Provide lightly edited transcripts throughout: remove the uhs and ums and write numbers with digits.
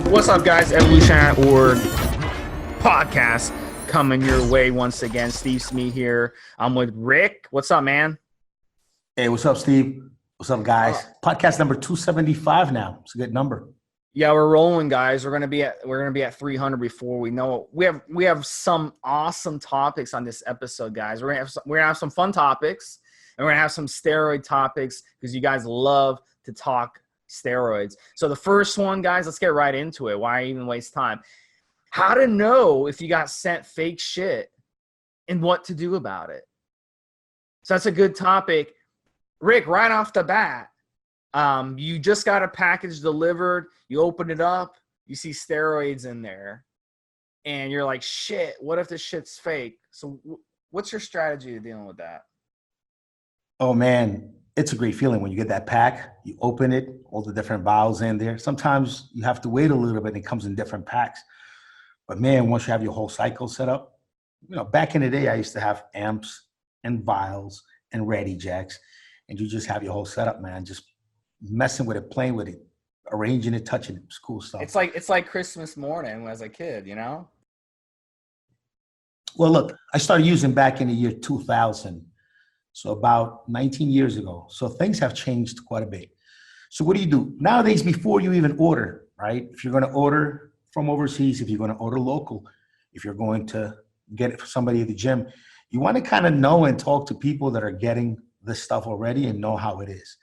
What's up, guys? Evolutionary podcast coming your way once again. Stevesmi here. I'm with Rick. What's up, man? Hey, what's up, Steve? What's up, guys? Podcast number 275 now. It's a good number. Yeah, we're rolling, guys. We're gonna be at 300 before we know it. We have some awesome topics on this episode, guys. We're gonna have some fun topics, and we're gonna have some steroid topics because you guys love to talk steroids. So the first one, guys, let's get right into it. Why even waste time? How to know if you got sent fake shit and what to do about it. So that's a good topic. Rick, right off the bat, you just got a package delivered, you open it up, you see steroids in there, and you're like, shit, what if this shit's fake? So what's your strategy to dealing with that? Oh, man, it's a great feeling when you get that pack, you open it, all the different vials in there. Sometimes you have to wait a little bit and it comes in different packs. But, man, once you have your whole cycle set up, back in the day, I used to have amps and vials and ready jacks, and you just have your whole setup, man, just messing with it, playing with it, arranging it, touching it. It's cool stuff. It's like Christmas morning as a kid, Well, look, I started using back in the year 2000, so about 19 years ago. So things have changed quite a bit. So what do you do? Nowadays, before you even order, right? If you're going to order from overseas, if you're going to order local, if you're going to get it for somebody at the gym, you want to kind of know and talk to people that are getting this stuff already and know how it is.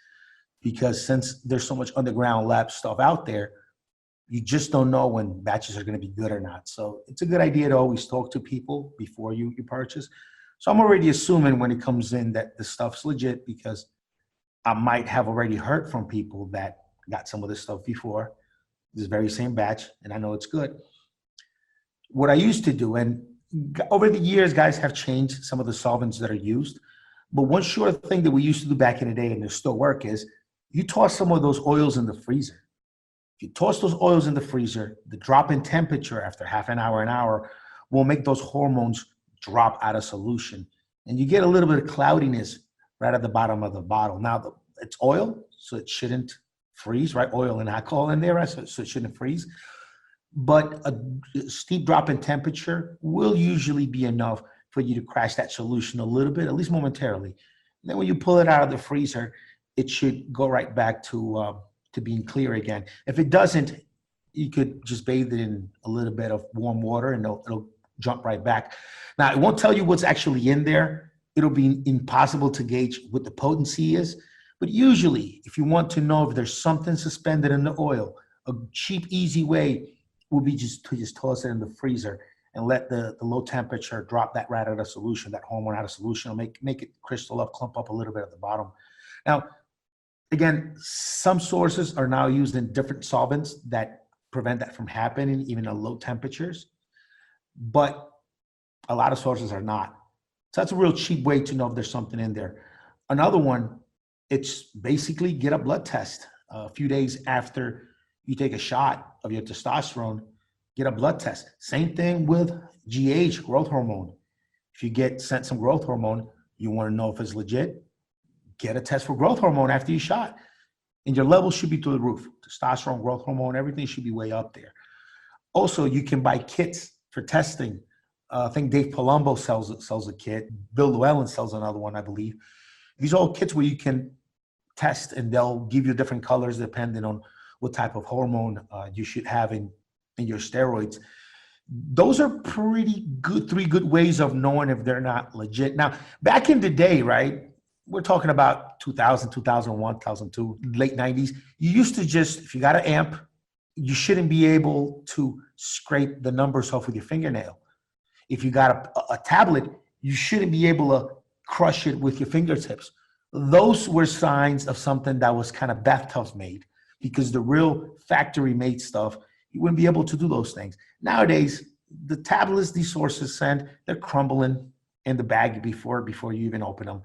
Because since there's so much underground lab stuff out there, you just don't know when batches are going to be good or not. So it's a good idea to always talk to people before you purchase. So I'm already assuming when it comes in that the stuff's legit, because I might have already heard from people that got some of this stuff before, this very same batch, and I know it's good. What I used to do, and over the years, guys have changed some of the solvents that are used, but one sure thing that we used to do back in the day, and they still work, is you toss some of those oils in the freezer. If you toss those oils in the freezer, the drop in temperature after half an hour will make those hormones drop out of solution. And you get a little bit of cloudiness right at the bottom of the bottle. Now, it's oil, so it shouldn't freeze, right? Oil and alcohol in there, right? So it shouldn't freeze. But a steep drop in temperature will usually be enough for you to crash that solution a little bit, at least momentarily. And then when you pull it out of the freezer, it should go right back to being clear again. If it doesn't, you could just bathe it in a little bit of warm water and it'll jump right back. Now, it won't tell you what's actually in there. It'll be impossible to gauge what the potency is. But usually, if you want to know if there's something suspended in the oil, a cheap, easy way would be just to toss it in the freezer and let the low temperature drop that right out of solution, that hormone out of solution. It'll make it crystal up, clump up a little bit at the bottom. Now, again, some sources are now using different solvents that prevent that from happening, even at low temperatures. But a lot of sources are not. So that's a real cheap way to know if there's something in there. Another one, it's basically get a blood test. A few days after you take a shot of your testosterone, get a blood test. Same thing with GH, growth hormone. If you get sent some growth hormone, you want to know if it's legit, get a test for growth hormone after you shot. And your levels should be through the roof. Testosterone, growth hormone, everything should be way up there. Also, you can buy kits for testing. I think Dave Palumbo sells a kit. Bill Llewellyn sells another one, I believe. These are all kits where you can test, and they'll give you different colors depending on what type of hormone you should have in your steroids. Those are pretty good, 3 good ways of knowing if they're not legit. Now, back in the day, right, we're talking about 2000, 2001, 2002, late 90s. You used to just, if you got an amp, you shouldn't be able to scrape the numbers off with your fingernail. If you got a tablet, you shouldn't be able to crush it with your fingertips. Those were signs of something that was kind of bathtub made, because the real factory made stuff, you wouldn't be able to do those things. Nowadays, the tablets these sources send, they're crumbling in the bag before you even open them.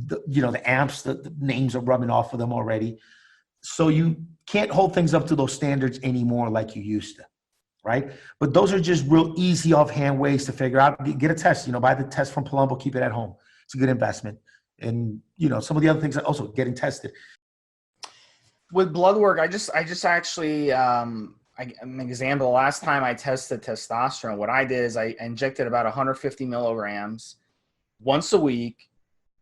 The amps, the names are rubbing off of them already. So you can't hold things up to those standards anymore like you used to, right? But those are just real easy offhand ways to figure out. Get a test, buy the test from Palumbo, keep it at home. It's a good investment. And, some of the other things are also getting tested. With blood work, I just actually an example, last time I tested testosterone, what I did is I injected about 150 milligrams once a week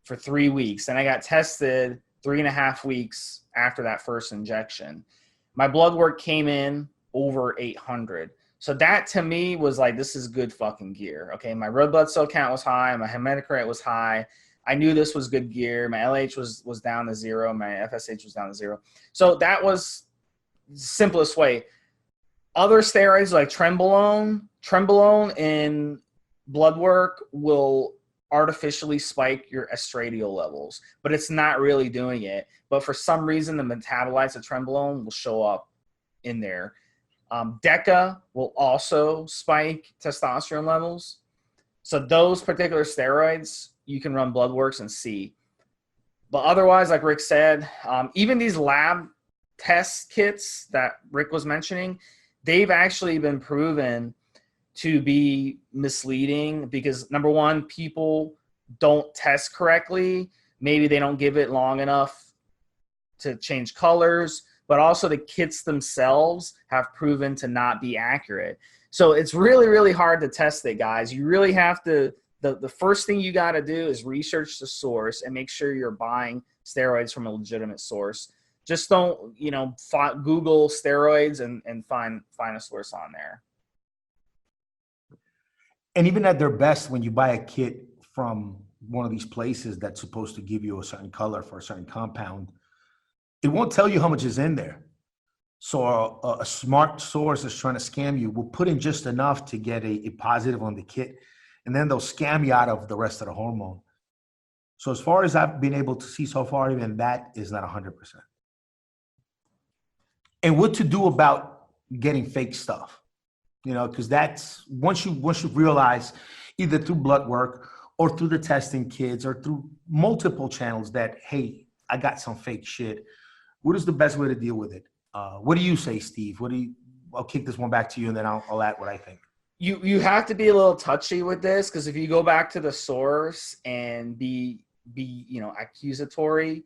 for 3 weeks. And I got tested 3.5 weeks after that first injection. My blood work came in over 800. So that to me was like, this is good fucking gear. Okay. My red blood cell count was high. My hematocrit was high. I knew this was good gear. My LH was down to 0. My FSH was down to 0. So that was the simplest way. Other steroids like trenbolone in blood work will artificially spike your estradiol levels, but it's not really doing it. But for some reason, the metabolites of trenbolone will show up in there. DECA will also spike testosterone levels. So those particular steroids, you can run blood works and see. But otherwise, like Rick said, even these lab test kits that Rick was mentioning, they've actually been proven to be misleading because, number one, people don't test correctly. Maybe they don't give it long enough to change colors, but also the kits themselves have proven to not be accurate. So it's really, really hard to test it, guys. You really have to, the first thing you got to do is research the source and make sure you're buying steroids from a legitimate source. Just don't, Google steroids and find a source on there. And even at their best, when you buy a kit from one of these places that's supposed to give you a certain color for a certain compound, it won't tell you how much is in there. So a smart source that's trying to scam you will put in just enough to get a positive on the kit, and then they'll scam you out of the rest of the hormone. So as far as I've been able to see so far, even that is not 100%. And what to do about getting fake stuff, because that's once you realize either through blood work or through the testing kits or through multiple channels that, hey, I got some fake shit. What is the best way to deal with it? What do you say, Steve? I'll kick this one back to you, and then I'll add what I think. You have to be a little touchy with this, because if you go back to the source and be accusatory,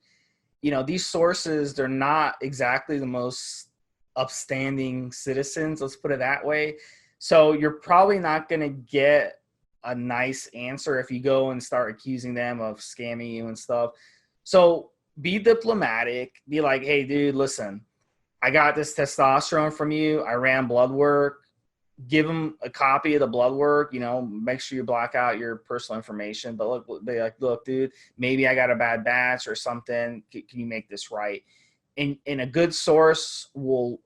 these sources, they're not exactly the most upstanding citizens, let's put it that way. So you're probably not going to get a nice answer if you go and start accusing them of scamming you and stuff. So be diplomatic. Be like, hey, dude, listen, I got this testosterone from you. I ran blood work. Give them a copy of the blood work. Make sure you block out your personal information. But look, dude, maybe I got a bad batch or something. Can you make this right? And a good source will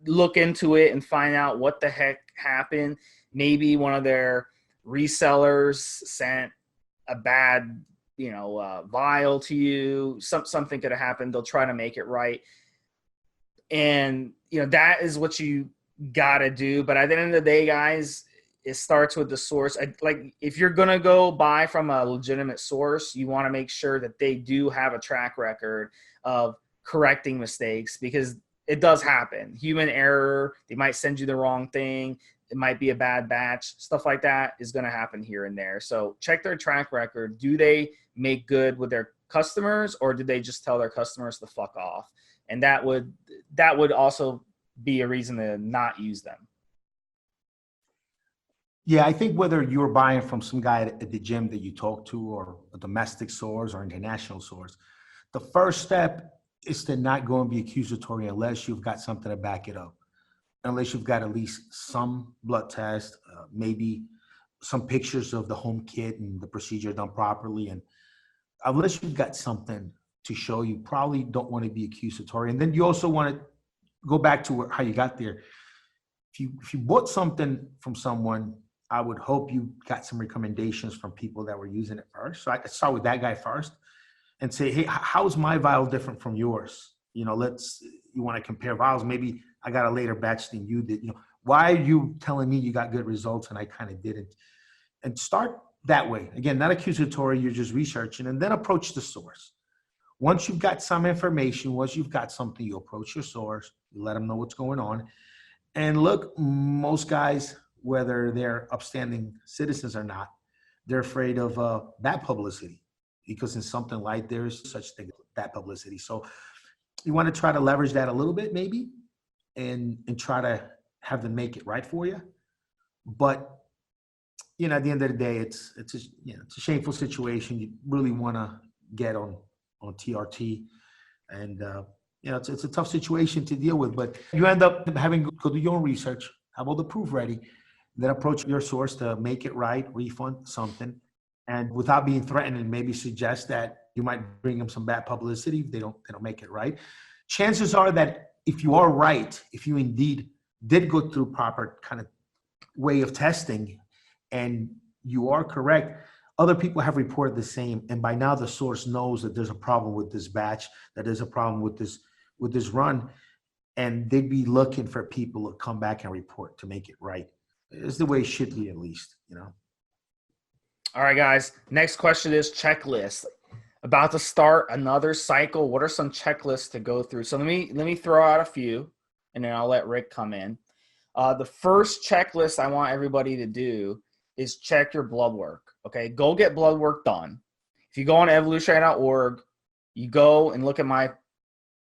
look into it and find out what the heck happened. Maybe one of their resellers sent a bad vial to you. Something could have happened. They'll try to make it right. And, that is what you got to do. But at the end of the day, guys, it starts with the source. If you're going to go buy from a legitimate source, you want to make sure that they do have a track record of correcting mistakes, because it does happen. Human error. They might send you the wrong thing. It might be a bad batch. Stuff like that is going to happen here and there. So check their track record. Do they make good with their customers, or did they just tell their customers to fuck off? And that would also be a reason to not use them. Yeah, I think whether you're buying from some guy at the gym that you talk to, or a domestic source or international source, the first step is to not go and be accusatory unless you've got something to back it up. Unless you've got at least some blood test, maybe some pictures of the home kit and the procedure done properly. And unless you've got something to show, you probably don't want to be accusatory. And then you also want to go back to how you got there. If you bought something from someone, I would hope you got some recommendations from people that were using it first. So I start with that guy first and say, hey, how's my vial different from yours? You want to compare vials. Maybe I got a later batch than you did. Why are you telling me you got good results and I kind of didn't? And start that way. Again, not accusatory, you're just researching, and then approach the source. Once you've got some information, once you've got something, you approach your source, you let them know what's going on. And look, most guys, whether they're upstanding citizens or not, they're afraid of bad publicity, because in something like there's such thing as bad publicity. So you want to try to leverage that a little bit, maybe, and try to have them make it right for you. But at the end of the day, it's a shameful situation. You really want to get on TRT, and it's a tough situation to deal with. But you end up having to go do your own research, have all the proof ready, then approach your source to make it right, refund something, and without being threatened, and maybe suggest that you might bring them some bad publicity if they don't make it right. Chances are that if you are right, if you indeed did go through proper kind of way of testing, and you are correct, other people have reported the same, and by now the source knows that there's a problem with this batch, that there's a problem with this run, and they'd be looking for people to come back and report to make it right. It's the way it should be, at least. All right, guys. Next question is checklist. About to start another cycle. What are some checklists to go through? So let me throw out a few, and then I'll let Rick come in. The first checklist I want everybody to do is check your blood work. Okay, go get blood work done. If you go on evolutionary.org, you go and look at my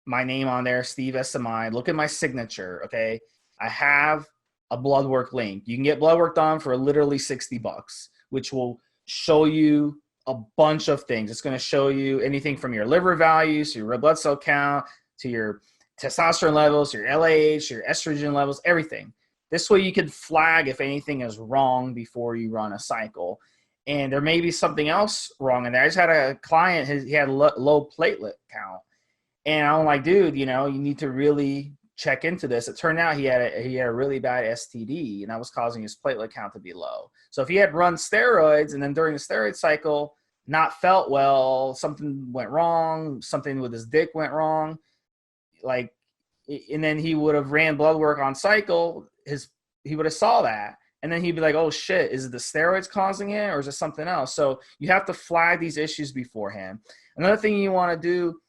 name on there, Stevesmi. Look at my signature. Okay, I have a blood work link. You can get blood work done for literally $60, which will show you a bunch of things. It's going to show you anything from your liver values, to your red blood cell count, to your testosterone levels, your LAH, your estrogen levels, everything. This way you can flag if anything is wrong before you run a cycle. And there may be something else wrong in there. I just had a client, he had low platelet count. And I'm like, dude, you need to really check into this. It turned out he had a really bad STD, and that was causing his platelet count to be low. So if he had run steroids and then during the steroid cycle not felt well, something went wrong, something with his dick went wrong, and then he would have ran blood work on cycle, he would have saw that. And then he'd be like, oh shit, is it the steroids causing it, or is it something else? So you have to flag these issues beforehand. Another thing you want to do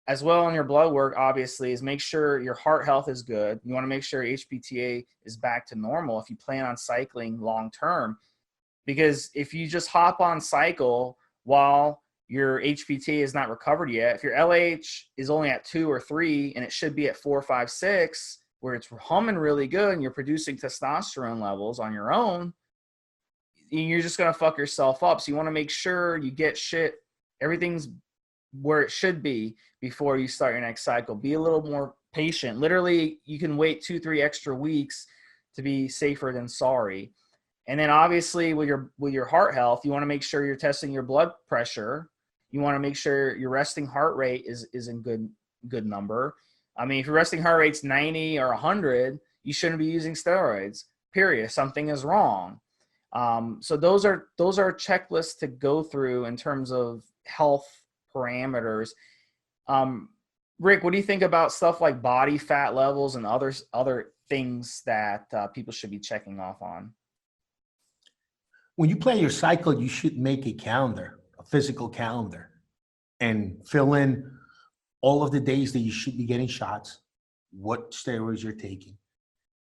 as well on your blood work, obviously, is make sure your heart health is good. You want to make sure HPTA is back to normal if you plan on cycling long term. Because if you just hop on cycle while your HPTA is not recovered yet, if your LH is only at 2 or 3 and it should be at 4, 5, 6, where it's humming really good and you're producing testosterone levels on your own, you're just going to fuck yourself up. So you want to make sure you get everything's where it should be before you start your next cycle. Be a little more patient. Literally, you can wait 2-3 extra weeks to be safer than sorry. And then obviously with your heart health, you want to make sure you're testing your blood pressure. You want to make sure your resting heart rate is in good number. I mean, if your resting heart rate's 90 or 100, you shouldn't be using steroids, period. Something is wrong. So those are checklists to go through in terms of health parameters. Rick, what do you think about stuff like body fat levels and other things that people should be checking off on? When you plan your cycle, you should make a calendar, a physical calendar, and fill in all of the days that you should be getting shots, what steroids you're taking.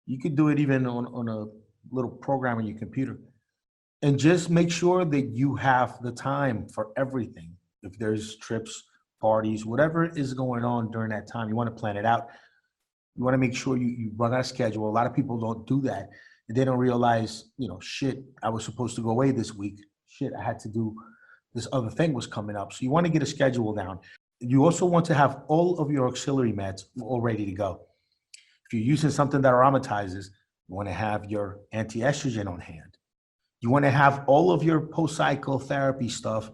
You could do it even on a little program on your computer. And just make sure that you have the time for everything. If there's trips, parties, whatever is going on during that time, you want to plan it out. You want to make sure you run a schedule. A lot of people don't do that. And they don't realize, shit, I was supposed to go away this week. Shit, I had to do this other thing was coming up. So you want to get a schedule down. You also want to have all of your auxiliary meds all ready to go. If you're using something that aromatizes, you want to have your anti-estrogen on hand. You want to have all of your post-cycle therapy stuff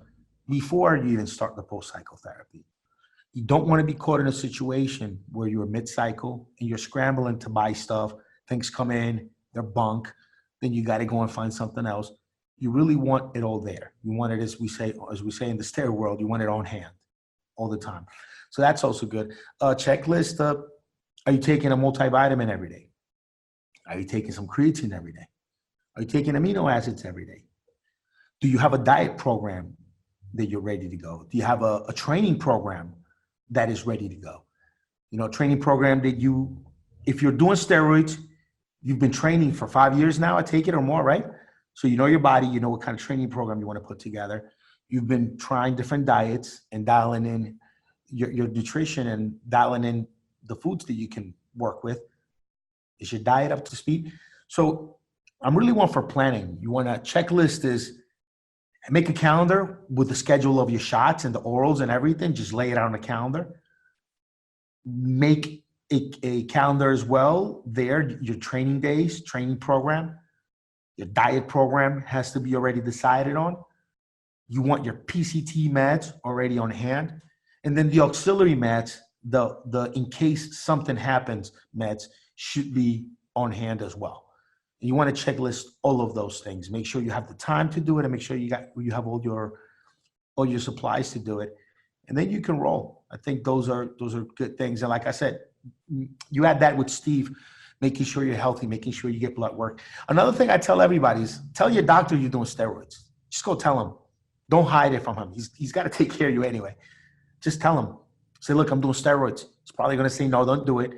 before you even start the post-cycle therapy. You don't want to be caught in a situation where you're mid-cycle and you're scrambling to buy stuff. Things come in, they're bunk, then you got to go and find something else. You really want it all there. You want it, as we say in the steroid world, you want it on hand all the time. So that's also good. Checklist, are you taking a multivitamin every day? Are you taking some creatine every day? Are you taking amino acids every day? Do you have a diet program that you're ready to go? Do you have a training program that is ready to go? A training program that if you're doing steroids, you've been training for 5 years now, I take it, or more, right? So you know your body, you know what kind of training program you want to put together. You've been trying different diets and dialing in your nutrition and dialing in the foods that you can work with. Is your diet up to speed? So I'm really one for planning. You want a checklist is make a calendar with the schedule of your shots and the orals and everything. Just lay it out on a calendar. Make a calendar as well there, your training days, training program, your diet program has to be already decided on. You want your PCT meds already on hand. And then the auxiliary meds, the in case something happens meds should be on hand as well. And you want to checklist all of those things. Make sure you have the time to do it and make sure you have all your supplies to do it. And then you can roll. I think those are good things. And like I said, you add that with Steve, making sure you're healthy, making sure you get blood work. Another thing I tell everybody is tell your doctor you're doing steroids. Just go tell him. Don't hide it from him. He's got to take care of you anyway. Just tell him. Say, look, I'm doing steroids. He's probably going to say, no, don't do it.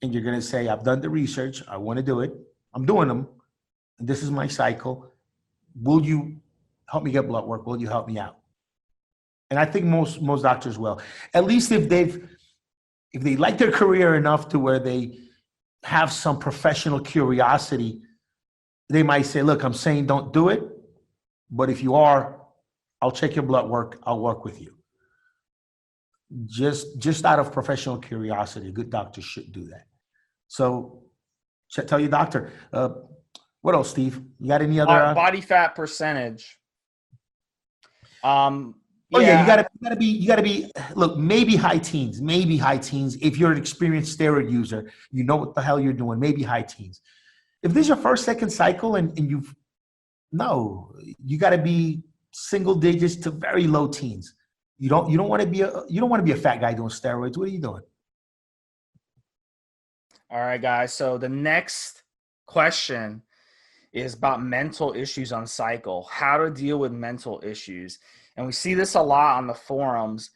And you're going to say, I've done the research. I want to do it. I'm doing them. And this is my cycle. Will you help me get blood work? Will you help me out? And I think most doctors will. At least if they like their career enough to where they have some professional curiosity, they might say, look, I'm saying don't do it. But if you are, I'll check your blood work. I'll work with you. Just out of professional curiosity, a good doctor should do that. So tell your doctor. What else, Steve? You got any other body fat percentage? Oh yeah, you gotta be. Look, maybe high teens. If you're an experienced steroid user, you know what the hell you're doing. Maybe high teens. If this is your first, second cycle, and you got to be single digits to very low teens. You don't want to be a fat guy doing steroids. What are you doing? All right, guys. So the next question is about mental issues on cycle. How to deal with mental issues. And we see this a lot on the forums.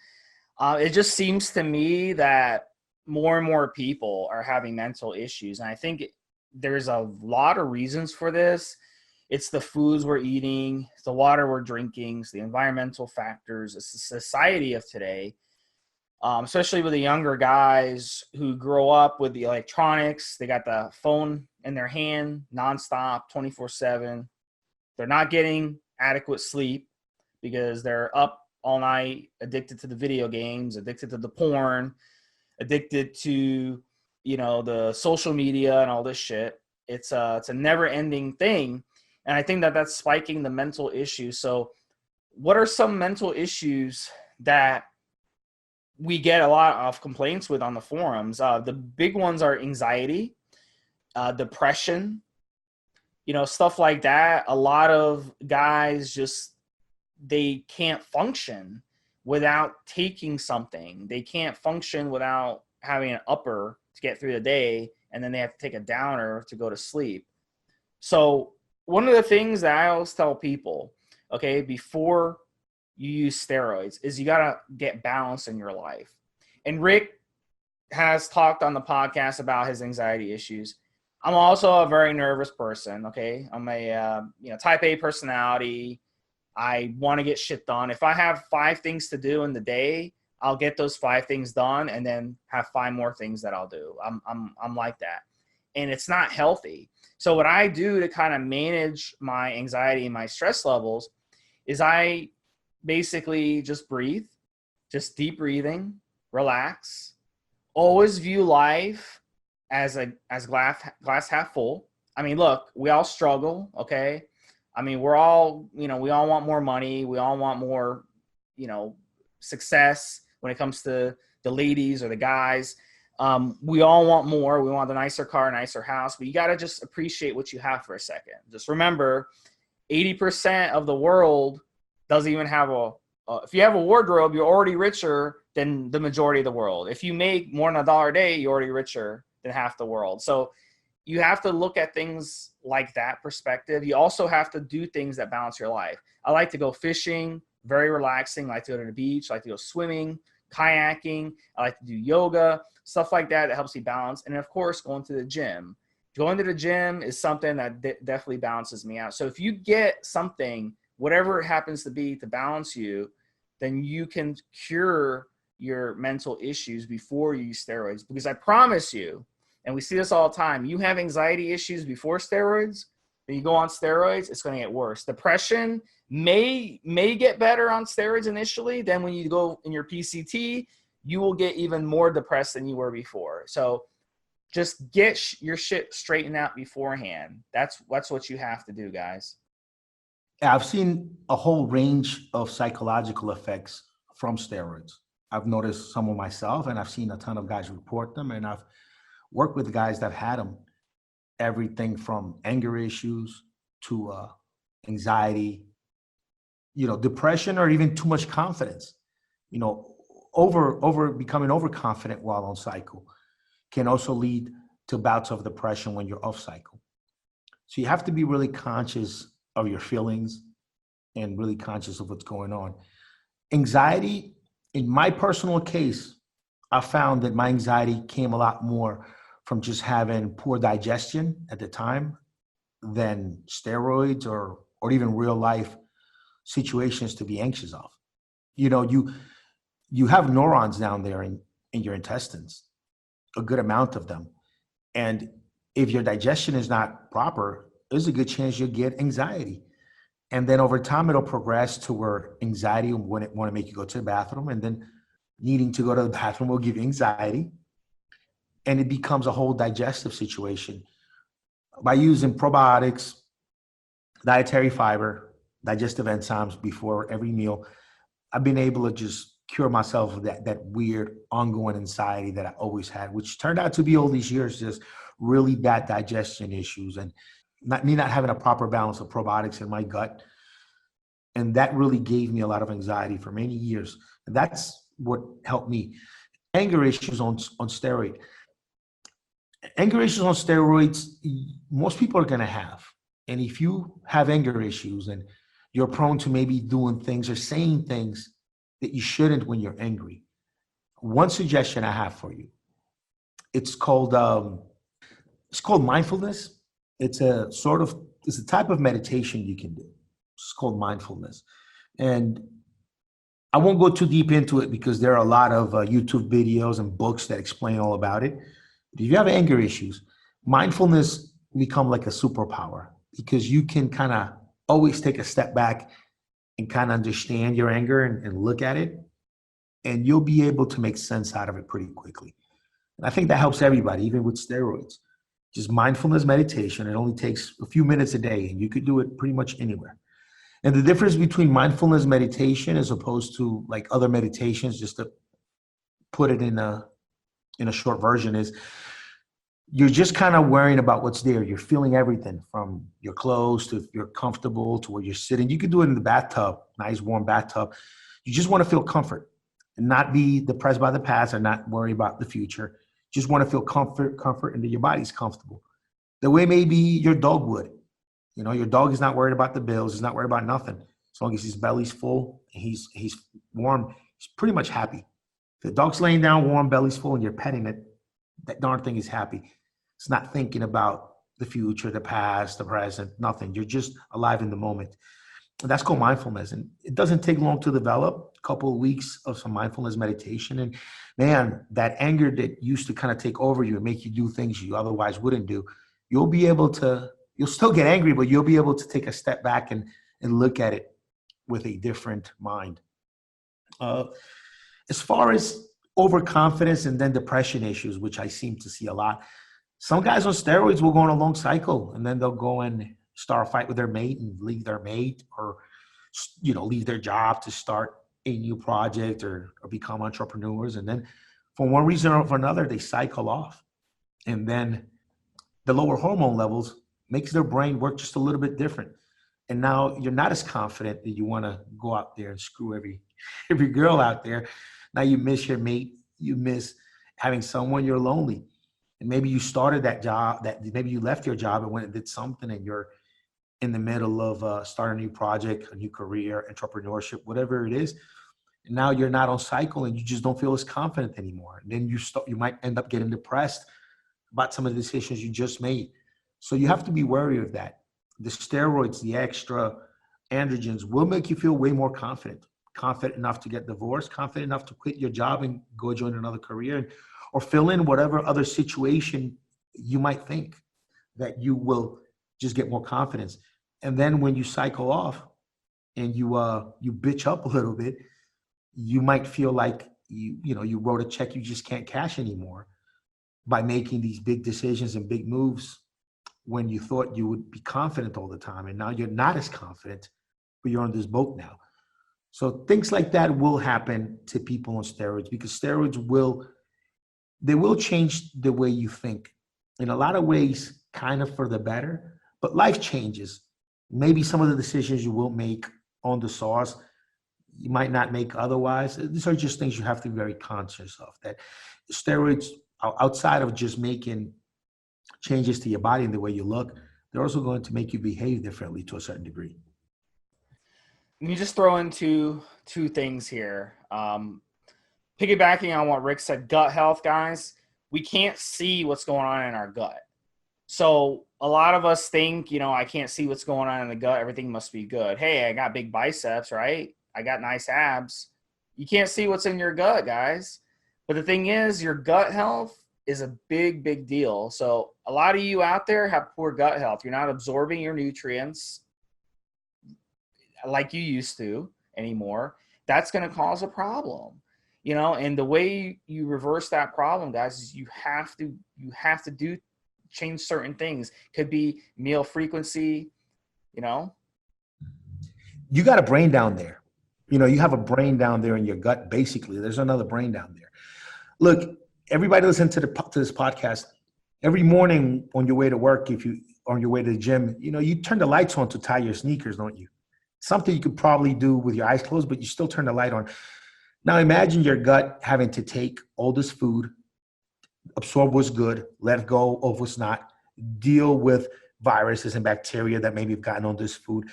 It just seems to me that more and more people are having mental issues. And I think there's a lot of reasons for this. It's the foods we're eating, it's the water we're drinking, it's the environmental factors, it's the society of today, especially with the younger guys who grow up with the electronics. They got the phone in their hand nonstop, 24/7. They're not getting adequate sleep because they're up all night, addicted to the video games, addicted to the porn, addicted to, the social media and all this shit. It's a never-ending thing. And I think that that's spiking the mental issues. So what are some mental issues that we get a lot of complaints with on the forums? The big ones are anxiety, depression, stuff like that. A lot of guys they can't function without taking something. They can't function without having an upper to get through the day, and then they have to take a downer to go to sleep. So one of the things that I always tell people, okay, before you use steroids is you got to get balance in your life. And Rick has talked on the podcast about his anxiety issues. I'm also a very nervous person, okay? I'm a type A personality. I want to get shit done. If I have 5 things to do in the day, I'll get those 5 things done and then have 5 more things that I'll do. I'm like that. And it's not healthy. So what I do to kind of manage my anxiety and my stress levels is I basically just breathe, just deep breathing, relax, always view life as glass half full. I mean, look, we all struggle, okay? I mean, we all want more money. We all want more, success when it comes to the ladies or the guys. We all want more. We want the nicer car, nicer house, but you got to just appreciate what you have for a second. Just remember, 80% of the world doesn't even have if you have a wardrobe, you're already richer than the majority of the world. If you make more than $1 a day, you're already richer than half the world. So you have to look at things like that perspective. You also have to do things that balance your life. I like to go fishing, very relaxing. I like to go to the beach. I like to go swimming, kayaking. I like to do yoga, stuff like that helps me balance. And of course, going to the gym. Going to the gym is something that definitely balances me out. So if you get something, whatever it happens to be, to balance you, then you can cure your mental issues before you use steroids. Because I promise you, And we see this all the time. You have anxiety issues before steroids, then you go on steroids, it's going to get worse. Depression may get better on steroids initially. Then when you go in your PCT, you will get even more depressed than you were before. So just get your shit straightened out beforehand. That's what you have to do, guys. I've seen a whole range of psychological effects from steroids. I've noticed some of myself, and I've seen a ton of guys report them, and I've worked with guys that have had them. Everything from anger issues to anxiety, depression, or even too much confidence. Over becoming overconfident while on cycle can also lead to bouts of depression when you're off cycle. So you have to be really conscious of your feelings and really conscious of what's going on. Anxiety, in my personal case, I found that my anxiety came a lot more from just having poor digestion at the time than steroids or even real life situations to be anxious of. You have neurons down there in your intestines, a good amount of them. And if your digestion is not proper, there's a good chance you'll get anxiety. And then over time, it'll progress to where anxiety will want to make you go to the bathroom, and then needing to go to the bathroom will give you anxiety. And it becomes a whole digestive situation. By using probiotics, dietary fiber, digestive enzymes before every meal, I've been able to just cure myself of that weird ongoing anxiety that I always had, which turned out to be all these years just really bad digestion issues and not having a proper balance of probiotics in my gut. And that really gave me a lot of anxiety for many years. And that's what helped me. Anger issues on steroid. Anger issues on steroids, most people are going to have. And if you have anger issues and you're prone to maybe doing things or saying things that you shouldn't when you're angry, one suggestion I have for you, it's called mindfulness. It's a type of meditation you can do. It's called mindfulness. And I won't go too deep into it because there are a lot of YouTube videos and books that explain all about it. But if you have anger issues, mindfulness become like a superpower because you can kind of always take a step back and kind of understand your anger and look at it, and you'll be able to make sense out of it pretty quickly. And I think that helps everybody, even with steroids. Just mindfulness meditation. It only takes a few minutes a day, and you could do it pretty much anywhere. And the difference between mindfulness meditation as opposed to like other meditations, just to put it in a short version, is you're just kind of worrying about what's there. You're feeling everything from your clothes to if you're comfortable to where you're sitting. You can do it in the bathtub, nice warm bathtub. You just want to feel comfort and not be depressed by the past or not worry about the future. Just want to feel comfort, and that your body's comfortable. The way maybe your dog would. Your dog is not worried about the bills. He's not worried about nothing. As long as his belly's full and he's warm, he's pretty much happy. If the dog's laying down warm, belly's full, and you're petting it, that darn thing is happy. It's not thinking about the future, the past, the present, nothing. You're just alive in the moment. And that's called mindfulness. And it doesn't take long to develop, a couple of weeks of some mindfulness meditation. And man, that anger that used to kind of take over you and make you do things you otherwise wouldn't do, you'll still get angry, but you'll be able to take a step back and look at it with a different mind. As far as overconfidence and then depression issues, which I seem to see a lot, some guys on steroids will go on a long cycle and then they'll go and start a fight with their mate and leave their mate, or leave their job to start a new project or become entrepreneurs. And then for one reason or for another, they cycle off. And then the lower hormone levels makes their brain work just a little bit different. And now you're not as confident that you want to go out there and screw every girl out there. Now you miss your mate. You miss having someone. You're lonely. And maybe you started that job, maybe you left your job and went and did something, and you're in the middle of starting a new project, a new career, entrepreneurship, whatever it is. And now you're not on cycle and you just don't feel as confident anymore. And then you might end up getting depressed about some of the decisions you just made. So you have to be wary of that. The steroids, the extra androgens will make you feel way more confident enough to get divorced, confident enough to quit your job and go join another career, or fill in whatever other situation you might think that you will just get more confidence. And then when you cycle off and you bitch up a little bit, you might feel like you wrote a check you just can't cash anymore by making these big decisions and big moves when you thought you would be confident all the time. And now you're not as confident, but you're on this boat now. So things like that will happen to people on steroids, because steroids will change the way you think in a lot of ways, kind of for the better, but life changes. Maybe some of the decisions you will make on the sauce, you might not make otherwise. These are just things you have to be very conscious of, that steroids, outside of just making changes to your body and the way you look, they're also going to make you behave differently to a certain degree. Let me just throw in two things here. Piggybacking on what Rick said, gut health, guys, we can't see what's going on in our gut. So a lot of us think, I can't see what's going on in the gut. Everything must be good. Hey, I got big biceps, right? I got nice abs. You can't see what's in your gut, guys. But the thing is, your gut health is a big, big deal. So a lot of you out there have poor gut health. You're not absorbing your nutrients like you used to anymore. That's going to cause a problem, and the way you reverse that problem, guys, is you have to change certain things. Could be meal frequency, You got a brain down there. You have a brain down there in your gut. Basically, there's another brain down there. Look, everybody listen to this podcast. Every morning on your way to work, if you on your way to the gym, you turn the lights on to tie your sneakers, don't you? Something you could probably do with your eyes closed, but you still turn the light on. Now imagine your gut having to take all this food, absorb what's good, let go of what's not, deal with viruses and bacteria that maybe have gotten on this food.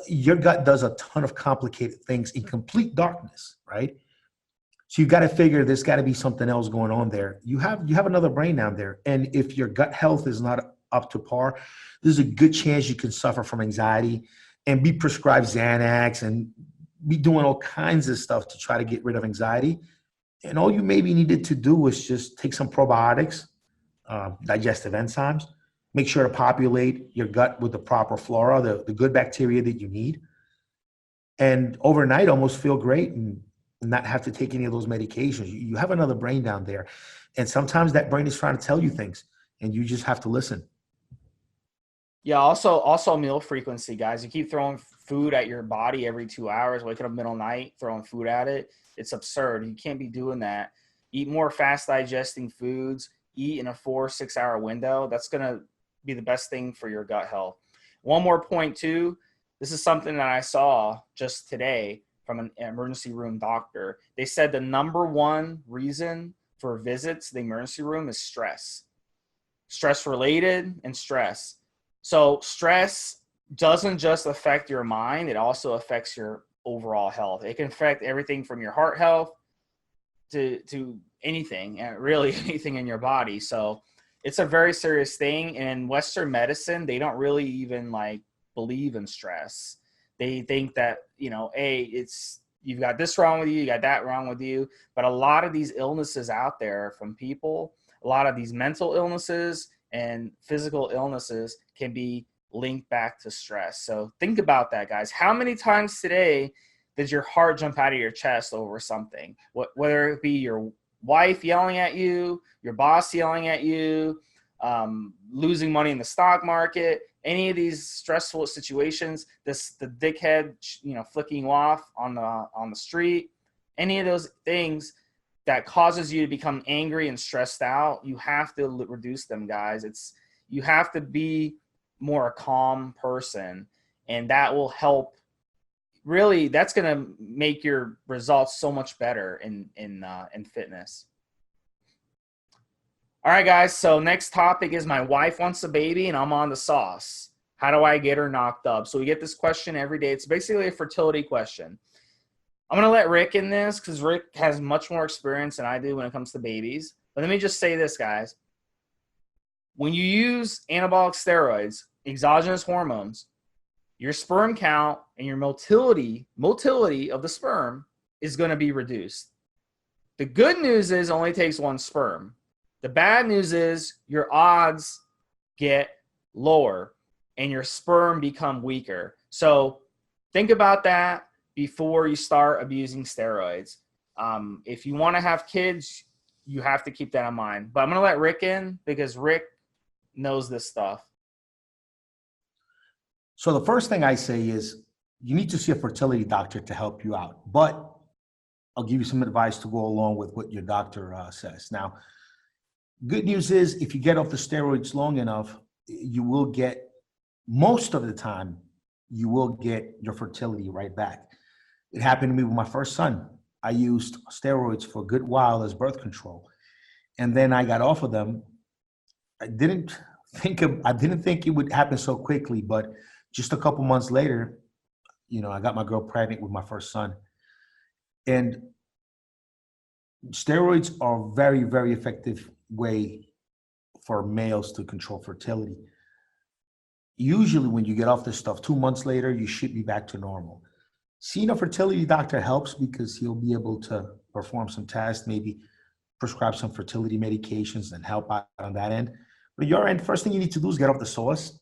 Your gut does a ton of complicated things in complete darkness, right? So you've got to figure there's got to be something else going on there. You have another brain down there. And if your gut health is not up to par, there's a good chance you can suffer from anxiety and be prescribed Xanax and be doing all kinds of stuff to try to get rid of anxiety. And all you maybe needed to do was just take some probiotics, digestive enzymes, make sure to populate your gut with the proper flora, the good bacteria that you need. And overnight, almost feel great and not have to take any of those medications. You have another brain down there. And sometimes that brain is trying to tell you things and you just have to listen. Yeah, also meal frequency, guys. You keep throwing food at your body every 2 hours, waking up middle of the night, throwing food at it. It's absurd. You can't be doing that. Eat more fast digesting foods. Eat in a 4-6 hour window. That's going to be the best thing for your gut health. One more point too. This is something that I saw just today from an emergency room doctor. They said the number one reason for visits to the emergency room is stress. Stress related and stress. So stress doesn't just affect your mind, it also affects your overall health. It can affect everything from your heart health to anything, and really anything in your body. So it's a very serious thing. And in Western medicine, they don't really even believe in stress. They think that, you've got this wrong with you, you got that wrong with you. But a lot of these illnesses out there from people, a lot of these mental illnesses and physical illnesses can be linked back to stress. So think about that, guys. How many times today did your heart jump out of your chest over something? Whether it be your wife yelling at you, your boss yelling at you, losing money in the stock market, any of these stressful situations, the dickhead, flicking you off on the street, any of those things that causes you to become angry and stressed out, you have to reduce them, guys. You have to be more a calm person, and that will help. Really, that's going to make your results so much better in fitness. All right, guys. So next topic is my wife wants a baby and I'm on the sauce. How do I get her knocked up? So we get this question every day. It's basically a fertility question. I'm going to let Rick in this because Rick has much more experience than I do when it comes to babies. But let me just say this, guys. When you use anabolic steroids, exogenous hormones, your sperm count and your motility of the sperm is going to be reduced. The good news is it only takes one sperm. The bad news is your odds get lower and your sperm become weaker. So think about that before you start abusing steroids. If you want to have kids, you have to keep that in mind. But I'm going to let Rick in because Rick knows this stuff. So the first thing I say is you need to see a fertility doctor to help you out. But I'll give you some advice to go along with what your doctor says. Now, good news is if you get off the steroids long enough, you will get, most of the time, you will get your fertility right back. It happened to me with my first son. I used steroids for a good while as birth control. And then I got off of them. I didn't think it would happen so quickly, but just a couple months later, I got my girl pregnant with my first son. And steroids are a very, very effective way for males to control fertility. Usually when you get off this stuff, 2 months later, you should be back to normal. Seeing a fertility doctor helps because he'll be able to perform some tests, maybe prescribe some fertility medications and help out on that end. But your end, first thing you need to do is get off the sauce.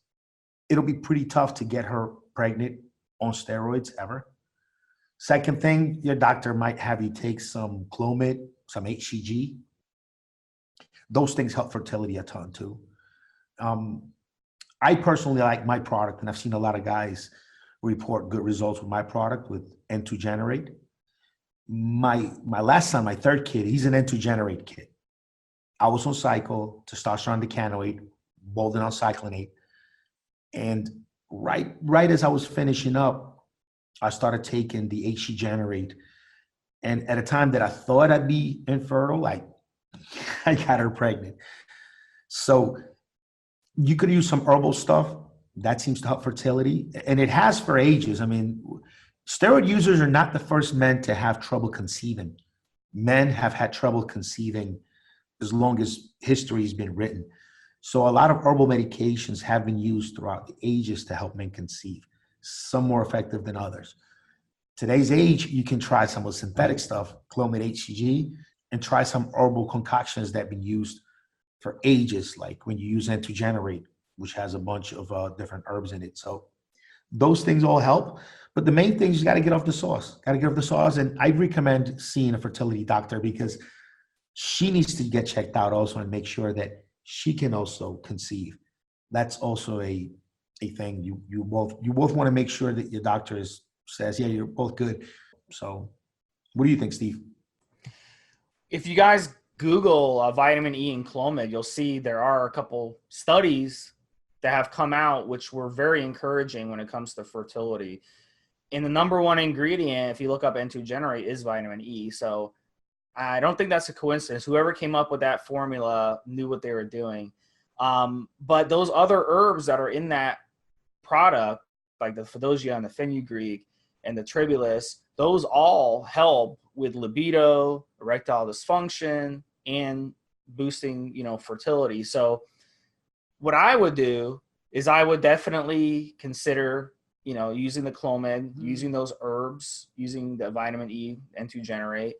It'll be pretty tough to get her pregnant on steroids ever. Second thing, your doctor might have you take some Clomid, some HCG. Those things help fertility a ton too. I personally like my product, and I've seen a lot of guys report good results with my product with N2 Generate. My last son, my third kid, he's an N2 Generate kid. I was on cycle, testosterone decanoate, boldenone cyclinate. And right as I was finishing up, I started taking the HC Generate. And at a time that I thought I'd be infertile, I got her pregnant. So you could use some herbal stuff. That seems to help fertility. And it has for ages. I mean, steroid users are not the first men to have trouble conceiving. Men have had trouble conceiving as long as history has been written. So a lot of herbal medications have been used throughout the ages to help men conceive, some more effective than others. Today's age, you can try some of the synthetic stuff, Clomid HCG, and try some herbal concoctions that have been used for ages, like when you use N2 Generate, which has a bunch of different herbs in it. So those things all help. But the main thing is you got to get off the sauce. Got to get off the sauce. And I recommend seeing a fertility doctor because she needs to get checked out also and make sure that she can also conceive. That's also a thing. You both want to make sure that your doctor says, yeah, you're both good. So what do you think, Steve? If you guys Google vitamin E and Clomid, you'll see there are a couple studies that have come out which were very encouraging when it comes to fertility. And the number one ingredient, if you look up N2 Generate, is vitamin E. So I don't think that's a coincidence. Whoever came up with that formula knew what they were doing. But those other herbs that are in that product, like the Fedosia and the fenugreek and the tribulus, those all help with libido, erectile dysfunction, and boosting, fertility. So what I would do is I would definitely consider, using the Clomid, using those herbs, using the vitamin E, N2 Generate.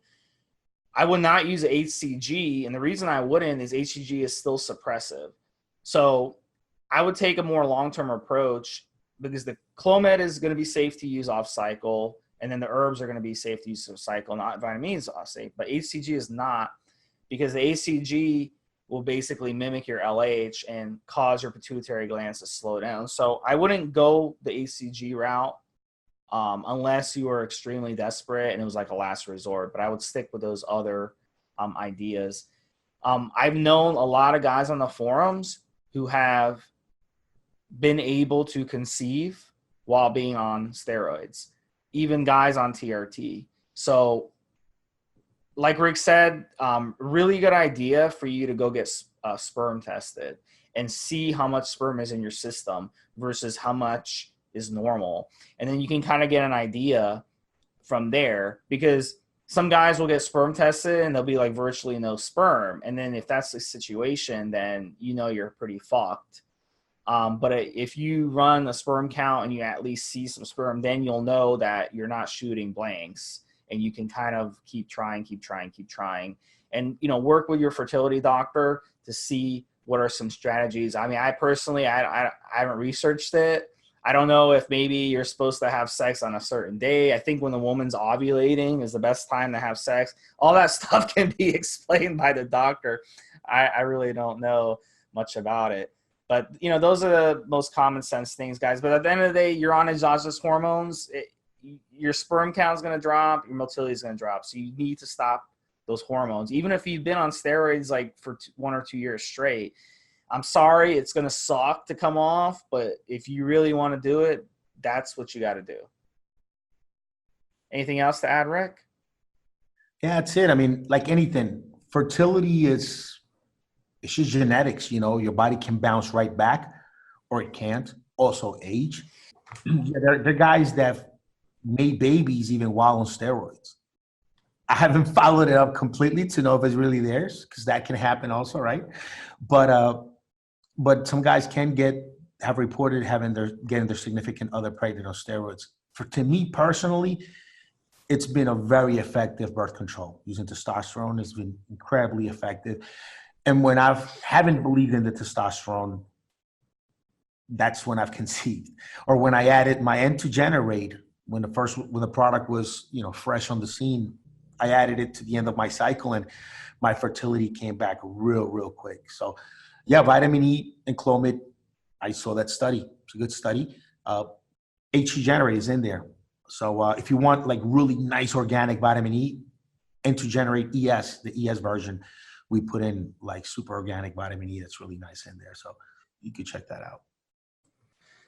I would not use HCG, and the reason I wouldn't is HCG is still suppressive. So I would take a more long-term approach because the Clomid is going to be safe to use off cycle, and then the herbs are going to be safe to use off cycle, not vitamin E is off safe, but HCG is not, because the HCG will basically mimic your LH and cause your pituitary glands to slow down. So I wouldn't go the HCG route unless you were extremely desperate and it was like a last resort, but I would stick with those other ideas. I've known a lot of guys on the forums who have been able to conceive while being on steroids, even guys on TRT. So like Rick said, really good idea for you to go get sperm tested and see how much sperm is in your system versus how much is normal. And then you can kind of get an idea from there, because some guys will get sperm tested and they'll be like virtually no sperm. And then if that's the situation, then you're pretty fucked. But if you run a sperm count and you at least see some sperm, then you'll know that you're not shooting blanks, and you can kind of keep trying. and, you know, work with your fertility doctor to see what are some strategies. I mean, I personally, I haven't researched it. I don't know if maybe you're supposed to have sex on a certain day. I think when the woman's ovulating is the best time to have sex. All that stuff can be explained by the doctor. I really don't know much about it. But, you know, those are the most common sense things, guys. But at the end of the day, you're on exogenous hormones. Your sperm count is going to drop. Your motility is going to drop. So you need to stop those hormones. Even if you've been on steroids like for 1 or 2 years straight, I'm sorry, it's going to suck to come off. But if you really want to do it, that's what you got to do. Anything else to add, Rick? Yeah, that's it. I mean, like anything, fertility it's just genetics. You know, your body can bounce right back or it can't. Also age. Yeah, there are guys that made babies even while on steroids. I haven't followed it up completely to know if it's really theirs, because that can happen also, right? But some guys have reported getting their significant other pregnant on steroids. To me personally, it's been a very effective birth control. Using testosterone has been incredibly effective. And when I haven't believed in the testosterone, that's when I've conceived. Or when I added my N2 when the product was, you know, fresh on the scene, I added it to the end of my cycle and my fertility came back real quick. So yeah, vitamin E and Clomid, I saw that study. It's a good study. H2 is in there. So if you want like really nice organic vitamin E, N2 ES, the ES version, we put in like super organic vitamin E that's really nice in there. So you could check that out.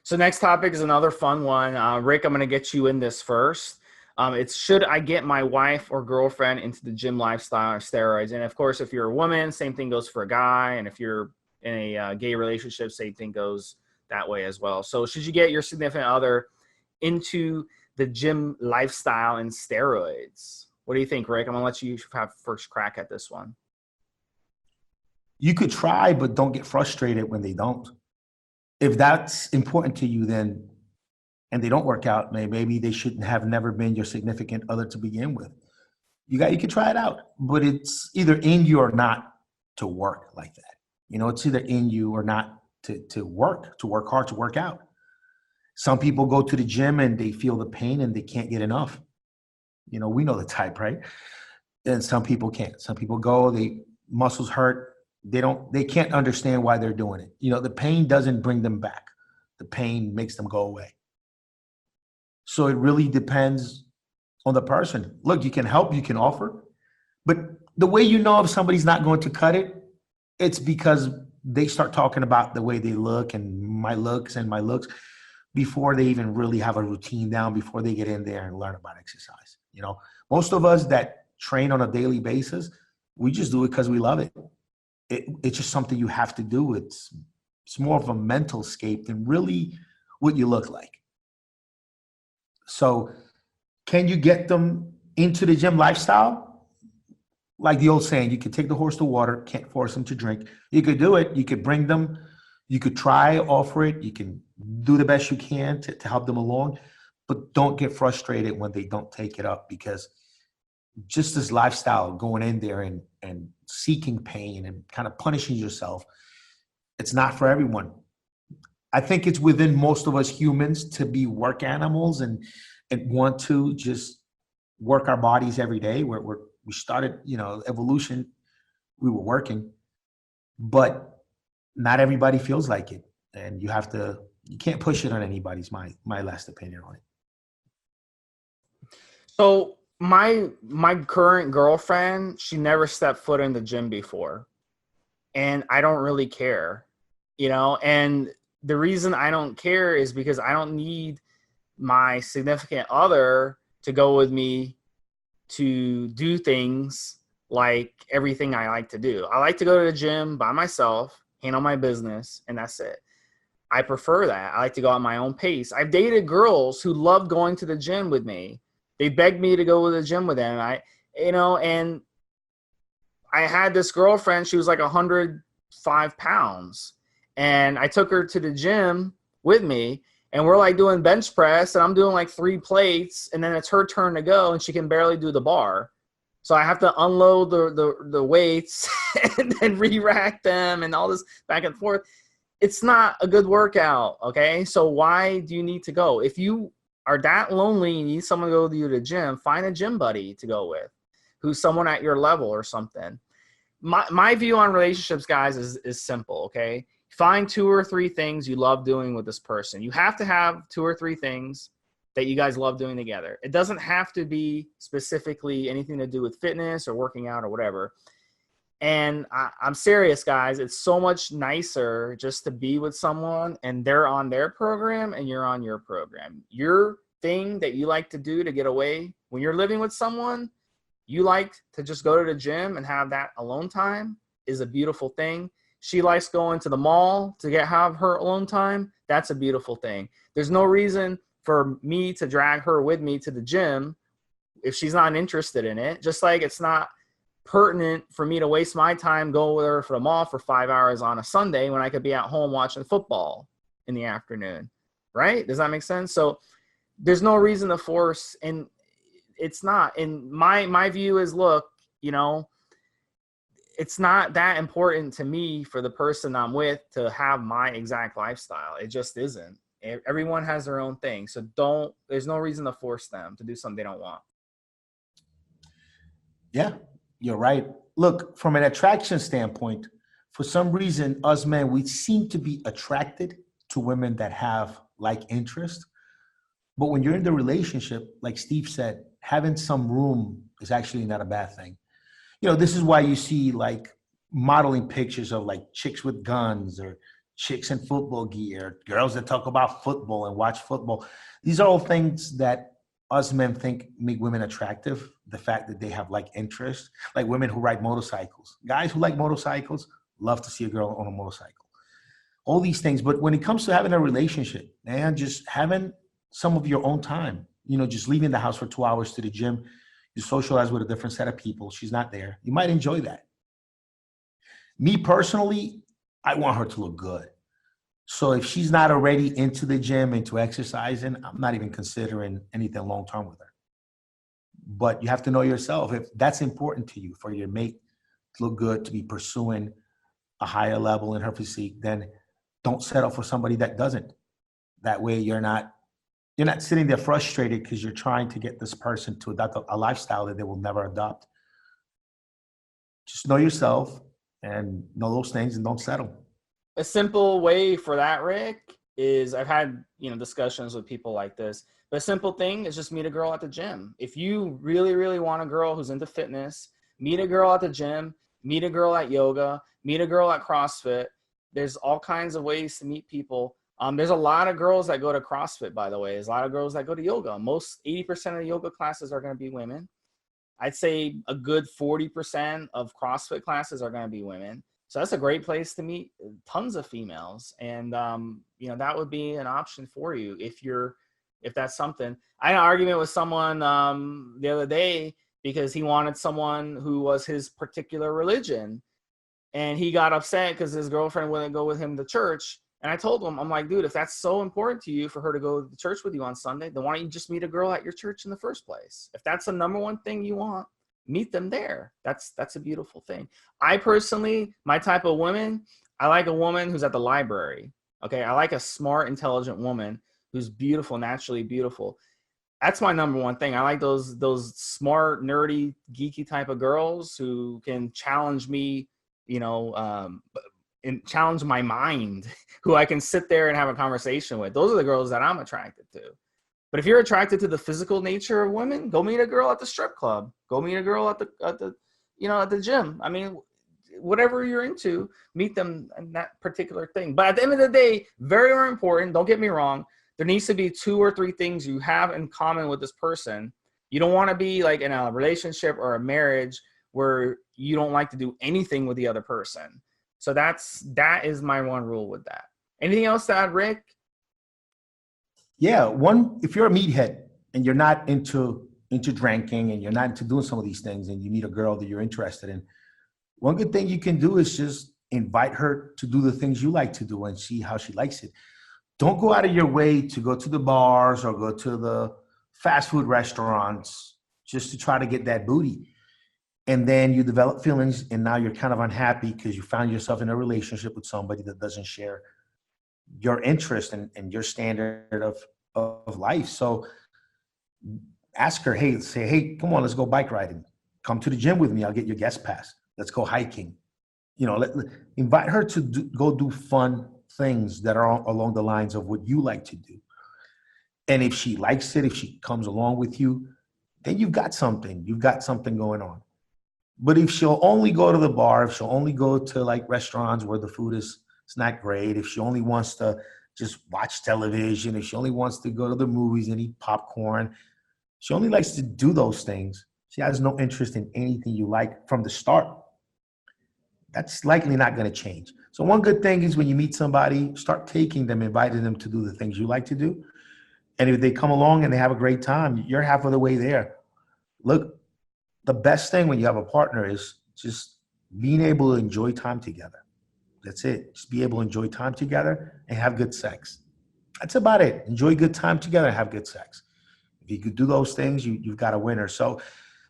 So next topic is another fun one. Rick, I'm going to get you in this first. It's should I get my wife or girlfriend into the gym lifestyle or steroids? And of course, if you're a woman, same thing goes for a guy. And if you're in a gay relationship, same thing goes that way as well. So should you get your significant other into the gym lifestyle and steroids? What do you think, Rick? I'm going to let you have first crack at this one. You could try, but don't get frustrated when they don't. If that's important to you, then, and they don't work out, maybe they shouldn't have never been your significant other to begin with. You could try it out, but it's either in you or not to work like that. You know, it's either in you or not to work hard, to work out. Some people go to the gym and they feel the pain and they can't get enough. You know, we know the type, right? And some people can't. Some people go, muscles hurt. They can't understand why they're doing it. You know, the pain doesn't bring them back. The pain makes them go away. So it really depends on the person. Look, you can help, you can offer, but the way you know if somebody's not going to cut it, it's because they start talking about the way they look and my looks before they even really have a routine down, before they get in there and learn about exercise. You know, most of us that train on a daily basis, we just do it because we love it. It's just something you have to do. It's more of a mental escape than really what you look like. So can you get them into the gym lifestyle? Like the old saying, you could take the horse to water, can't force them to drink. You could do it. You could bring them. You could try, offer it. You can do the best you can to help them along, but don't get frustrated when they don't take it up, because just this lifestyle, going in there and seeking pain and kind of punishing yourself, it's not for everyone. I think it's within most of us humans to be work animals and want to just work our bodies every day. We started, you know, evolution, we were working, but not everybody feels like it. And you can't push it on anybody's mind, my last opinion on it. So my current girlfriend, she never stepped foot in the gym before, and I don't really care, you know, and the reason I don't care is because I don't need my significant other to go with me to do things like everything I like to do. I like to go to the gym by myself, handle my business, and that's it. I prefer that. I like to go at my own pace. I've dated girls who love going to the gym with me. They begged me to go to the gym with them. And I had this girlfriend, she was like 105 pounds. And I took her to the gym with me, and we're like doing bench press, and I'm doing like 3 plates, and then it's her turn to go, and she can barely do the bar. So I have to unload the weights and then re-rack them and all this back and forth. It's not a good workout, okay? So why do you need to go? If you are that lonely and you need someone to go with you to the gym, find a gym buddy to go with who's someone at your level or something. My view on relationships, guys, is simple, okay? Find 2 or 3 things you love doing with this person. You have to have 2 or 3 things that you guys love doing together. It doesn't have to be specifically anything to do with fitness or working out or whatever. And I'm serious, guys. It's so much nicer just to be with someone and they're on their program and you're on your program. Your thing that you like to do to get away when you're living with someone, you like to just go to the gym and have that alone time is a beautiful thing. She likes going to the mall to have her alone time. That's a beautiful thing. There's no reason for me to drag her with me to the gym if she's not interested in it. Just like it's not pertinent for me to waste my time going with her for the mall for 5 hours on a Sunday when I could be at home watching football in the afternoon, right? Does that make sense? So there's no reason to force, and it's not. And my view is, look, you know, it's not that important to me for the person I'm with to have my exact lifestyle. It just isn't. Everyone has their own thing. So there's no reason to force them to do something they don't want. Yeah, you're right. Look, from an attraction standpoint, for some reason, us men, we seem to be attracted to women that have like interest. But when you're in the relationship, like Steve said, having some room is actually not a bad thing. You know, this is why you see like modeling pictures of like chicks with guns or chicks in football gear, girls that talk about football and watch football. These are all things that us men think make women attractive. The fact that they have like interest, like women who ride motorcycles, guys who like motorcycles love to see a girl on a motorcycle, all these things. But when it comes to having a relationship, man, just having some of your own time, you know, just leaving the house for 2 hours to the gym, you socialize with a different set of people. She's not there. You might enjoy that. Me personally, I want her to look good. So if she's not already into the gym, into exercising, I'm not even considering anything long-term with her. But you have to know yourself. If that's important to you, for your mate to look good, to be pursuing a higher level in her physique, then don't settle for somebody that doesn't. That way you're not sitting there frustrated because you're trying to get this person to adopt a lifestyle that they will never adopt. Just know yourself and know those things and don't settle. A simple way for that, Rick, is I've had, discussions with people like this, but a simple thing is just meet a girl at the gym. If you really, really want a girl who's into fitness, meet a girl at the gym, meet a girl at yoga, meet a girl at CrossFit. There's all kinds of ways to meet people. There's a lot of girls that go to CrossFit, by the way. There's a lot of girls that go to yoga. Most 80% of the yoga classes are going to be women. I'd say a good 40% of CrossFit classes are going to be women. So that's a great place to meet tons of females. And, that would be an option for you if that's something. I had an argument with someone the other day because he wanted someone who was his particular religion. And he got upset because his girlfriend wouldn't go with him to church. And I told him, I'm like, dude, if that's so important to you for her to go to church with you on Sunday, then why don't you just meet a girl at your church in the first place? If that's the number one thing you want, meet them there. That's a beautiful thing. I personally, my type of woman, I like a woman who's at the library. Okay. I like a smart, intelligent woman who's beautiful, naturally beautiful. That's my number one thing. I like those smart, nerdy, geeky type of girls who can challenge me, and challenge my mind, who I can sit there and have a conversation with. Those are the girls that I'm attracted to. But if you're attracted to the physical nature of women, go meet a girl at the strip club. Go meet a girl at the gym. I mean, whatever you're into, meet them in that particular thing. But at the end of the day, very, very important. Don't get me wrong. There needs to be 2 or 3 things you have in common with this person. You don't want to be like in a relationship or a marriage where you don't like to do anything with the other person. So that is my one rule with that. Anything else to add, Rick? Yeah, if you're a meathead and you're not into drinking and you're not into doing some of these things and you meet a girl that you're interested in, one good thing you can do is just invite her to do the things you like to do and see how she likes it. Don't go out of your way to go to the bars or go to the fast food restaurants just to try to get that booty. And then you develop feelings, and now you're kind of unhappy because you found yourself in a relationship with somebody that doesn't share your interest and your standard of life. So ask her, hey, say, hey, come on, let's go bike riding. Come to the gym with me. I'll get your guest pass. Let's go hiking. You know, invite her to go do fun things that are along the lines of what you like to do. And if she likes it, if she comes along with you, then you've got something. You've got something going on. But if she'll only go to the bar, if she'll only go to like restaurants where the food is it's not great, if she only wants to just watch television, if she only wants to go to the movies and eat popcorn, she only likes to do those things. She has no interest in anything you like from the start. That's likely not going to change. So one good thing is when you meet somebody, start taking them, inviting them to do the things you like to do. And if they come along and they have a great time, you're half of the way there. Look, the best thing when you have a partner is just being able to enjoy time together. That's it. Just be able to enjoy time together and have good sex. That's about it. Enjoy good time together and have good sex. If you could do those things, you've got a winner. So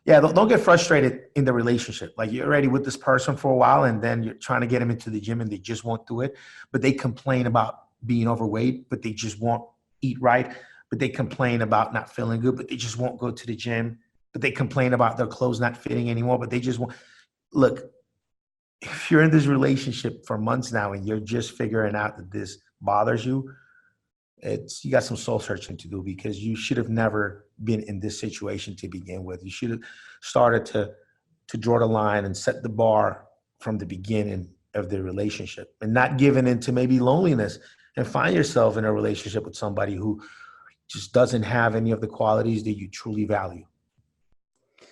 yeah, don't get frustrated in the relationship. Like you're already with this person for a while and then you're trying to get them into the gym and they just won't do it. But they complain about being overweight, but they just won't eat right. But they complain about not feeling good, but they just won't go to the gym. But they complain about their clothes not fitting anymore, but they just won't. Look, if you're in this relationship for months now and you're just figuring out that this bothers you, you got some soul searching to do because you should have never been in this situation to begin with. You should have started to draw the line and set the bar from the beginning of the relationship and not giving into maybe loneliness and find yourself in a relationship with somebody who just doesn't have any of the qualities that you truly value.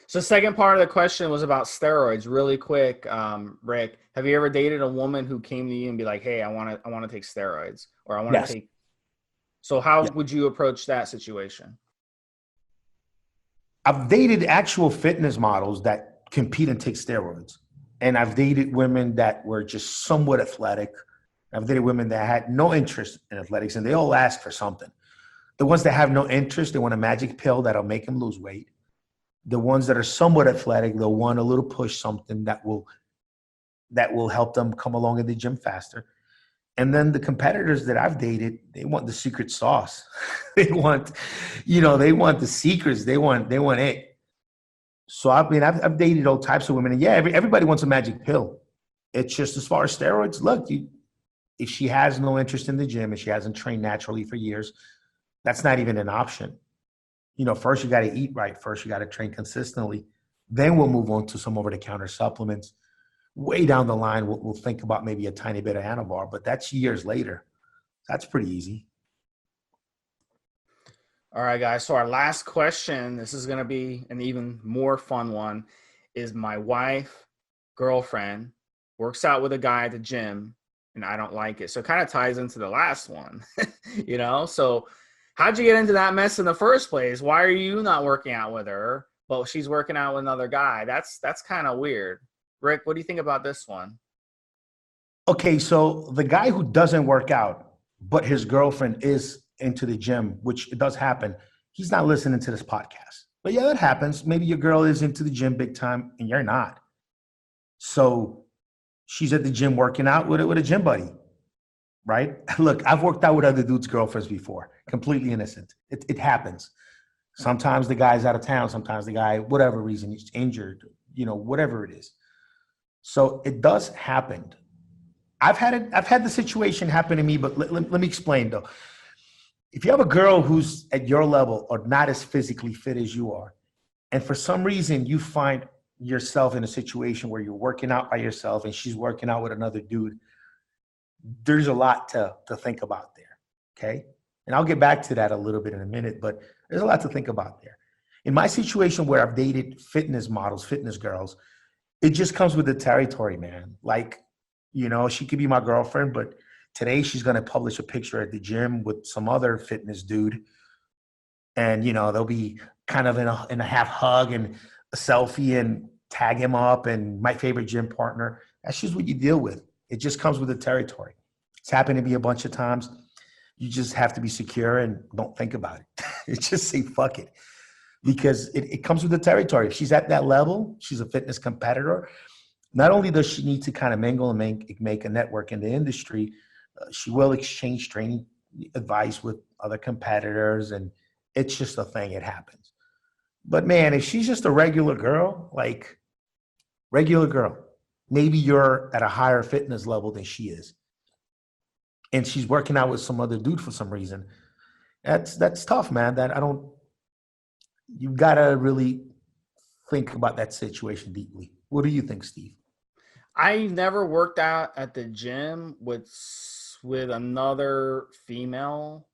So second part of the question was about steroids. Really quick, Rick, have you ever dated a woman who came to you and be like, "Hey, I want to take steroids," or "I want to Yes. take"? So how Yeah. would you approach that situation? I've dated actual fitness models that compete and take steroids. And I've dated women that were just somewhat athletic. I've dated women that had no interest in athletics, and they all ask for something. The ones that have no interest, they want a magic pill that'll make them lose weight. The ones that are somewhat athletic, they'll want a little push, something that will help them come along in the gym faster. And then the competitors that I've dated, they want the secret sauce. They want, they want the secrets. They want it. So I mean, I've dated all types of women, and yeah, everybody wants a magic pill. It's just as far as steroids. Look, if she has no interest in the gym and she hasn't trained naturally for years, that's not even an option. First you got to eat right. First you got to train consistently. Then we'll move on to some over-the-counter supplements. Way down the line, we'll think about maybe a tiny bit of Anavar, but that's years later. That's pretty easy. All right, guys. So our last question, this is going to be an even more fun one, is my wife, girlfriend, works out with a guy at the gym, and I don't like it. So it kind of ties into the last one, So how'd you get into that mess in the first place? Why are you not working out with her, but she's working out with another guy? That's kind of weird. Rick, what do you think about this one? Okay, so the guy who doesn't work out, but his girlfriend is into the gym, which it does happen, he's not listening to this podcast. But yeah, that happens. Maybe your girl is into the gym big time and you're not. So she's at the gym working out with a gym buddy, right? Look, I've worked out with other dudes' girlfriends before. Completely innocent. It happens. Sometimes the guy's out of town. Sometimes the guy, whatever reason, he's injured, whatever it is. So it does happen. I've had the situation happen to me, but let me explain though. If you have a girl who's at your level or not as physically fit as you are, and for some reason you find yourself in a situation where you're working out by yourself and she's working out with another dude, there's a lot to think about there, okay? And I'll get back to that a little bit in a minute, but there's a lot to think about there. In my situation where I've dated fitness models, fitness girls, it just comes with the territory, man. Like, she could be my girlfriend, but today she's going to publish a picture at the gym with some other fitness dude. And, they'll be kind of in a half hug and a selfie and tag him up and my favorite gym partner. That's just what you deal with. It just comes with the territory. It's happened to me a bunch of times. You just have to be secure and don't think about it. Just say, fuck it. because it comes with the territory. If she's at that level, she's a fitness competitor. Not only does she need to kind of mingle and make a network in the industry, she will exchange training advice with other competitors, and it's just a thing. It happens. But man, if she's just a regular girl, like regular girl, maybe you're at a higher fitness level than she is, and she's working out with some other dude for some reason. That's tough, man. That I don't. You gotta really think about that situation deeply. What do you think, Steve? I never worked out at the gym with another female.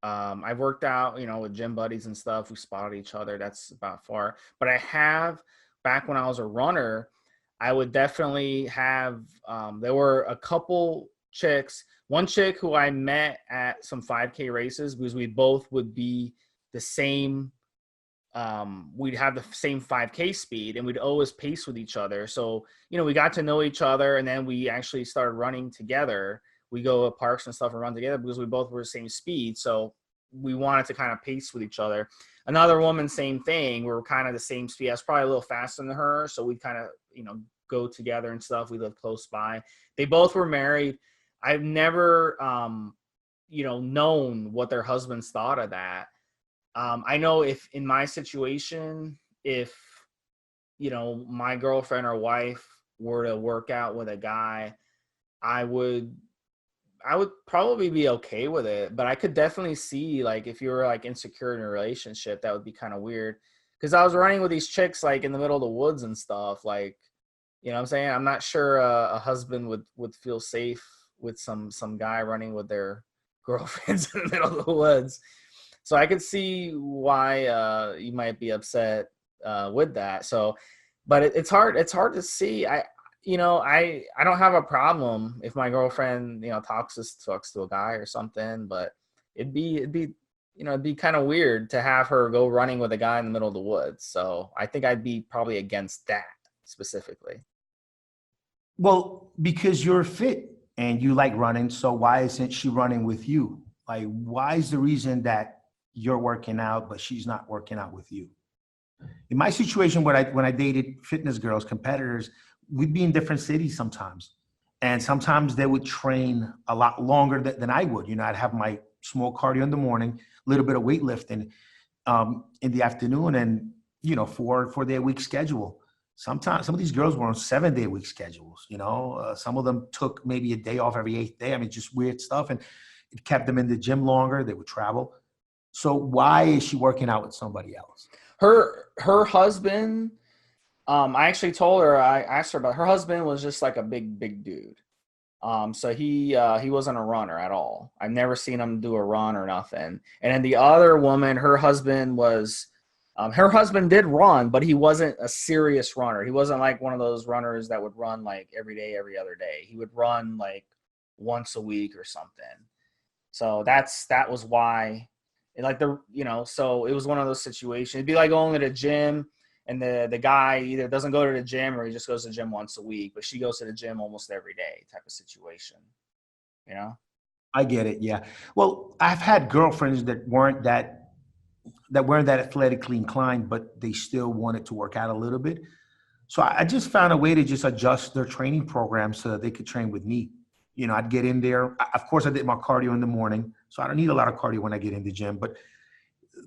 I've worked out, with gym buddies and stuff. We spotted each other. That's about far. But I have, back when I was a runner, I would definitely have, there were a couple chicks. One chick who I met at some 5K races because we both would be the same. We'd have the same 5K speed and we'd always pace with each other. So, we got to know each other and then we actually started running together. We go to parks and stuff and run together because we both were the same speed. So we wanted to kind of pace with each other. Another woman, same thing. We were kind of the same speed. I was probably a little faster than her. So we kind of, go together and stuff. We lived close by. They both were married. I've never, known what their husbands thought of that. I know if in my situation, if, my girlfriend or wife were to work out with a guy, I would probably be okay with it, but I could definitely see like if you were like insecure in a relationship, that would be kind of weird. Cause I was running with these chicks like in the middle of the woods and stuff. Like, what I'm saying? I'm not sure a husband would feel safe with some guy running with their girlfriends in the middle of the woods. So I could see why you might be upset with that. So, but it's hard. It's hard to see. I don't have a problem if my girlfriend, talks to a guy or something, but it'd be kind of weird to have her go running with a guy in the middle of the woods. So I think I'd be probably against that specifically. Well, because you're fit and you like running, so why isn't she running with you? Like, why is the reason that you're working out, but she's not working out with you? In my situation, when I dated fitness girls, competitors, we'd be in different cities sometimes. And sometimes they would train a lot longer than I would. I'd have my small cardio in the morning, a little bit of weightlifting in the afternoon, and, 4-day week schedule. Sometimes some of these girls were on 7-day week schedules. Some of them took maybe a day off every 8th day. I mean, just weird stuff. And it kept them in the gym longer. They would travel. So why is she working out with somebody else? Her husband, I actually told her, I asked her about her husband was just like a big dude. So he wasn't a runner at all. I've never seen him do a run or nothing. And then the other woman, her husband did run, but he wasn't a serious runner. He wasn't like one of those runners that would run like every day, every other day. He would run like once a week or something. So that was why. And like so it was one of those situations. It'd be like going to the gym and the guy either doesn't go to the gym or he just goes to the gym once a week, but she goes to the gym almost every day type of situation, I get it. Yeah. Well, I've had girlfriends that weren't that athletically inclined, but they still wanted to work out a little bit. So I just found a way to just adjust their training program so that they could train with me. I'd get in there. Of course, I did my cardio in the morning, so I don't need a lot of cardio when I get in the gym. But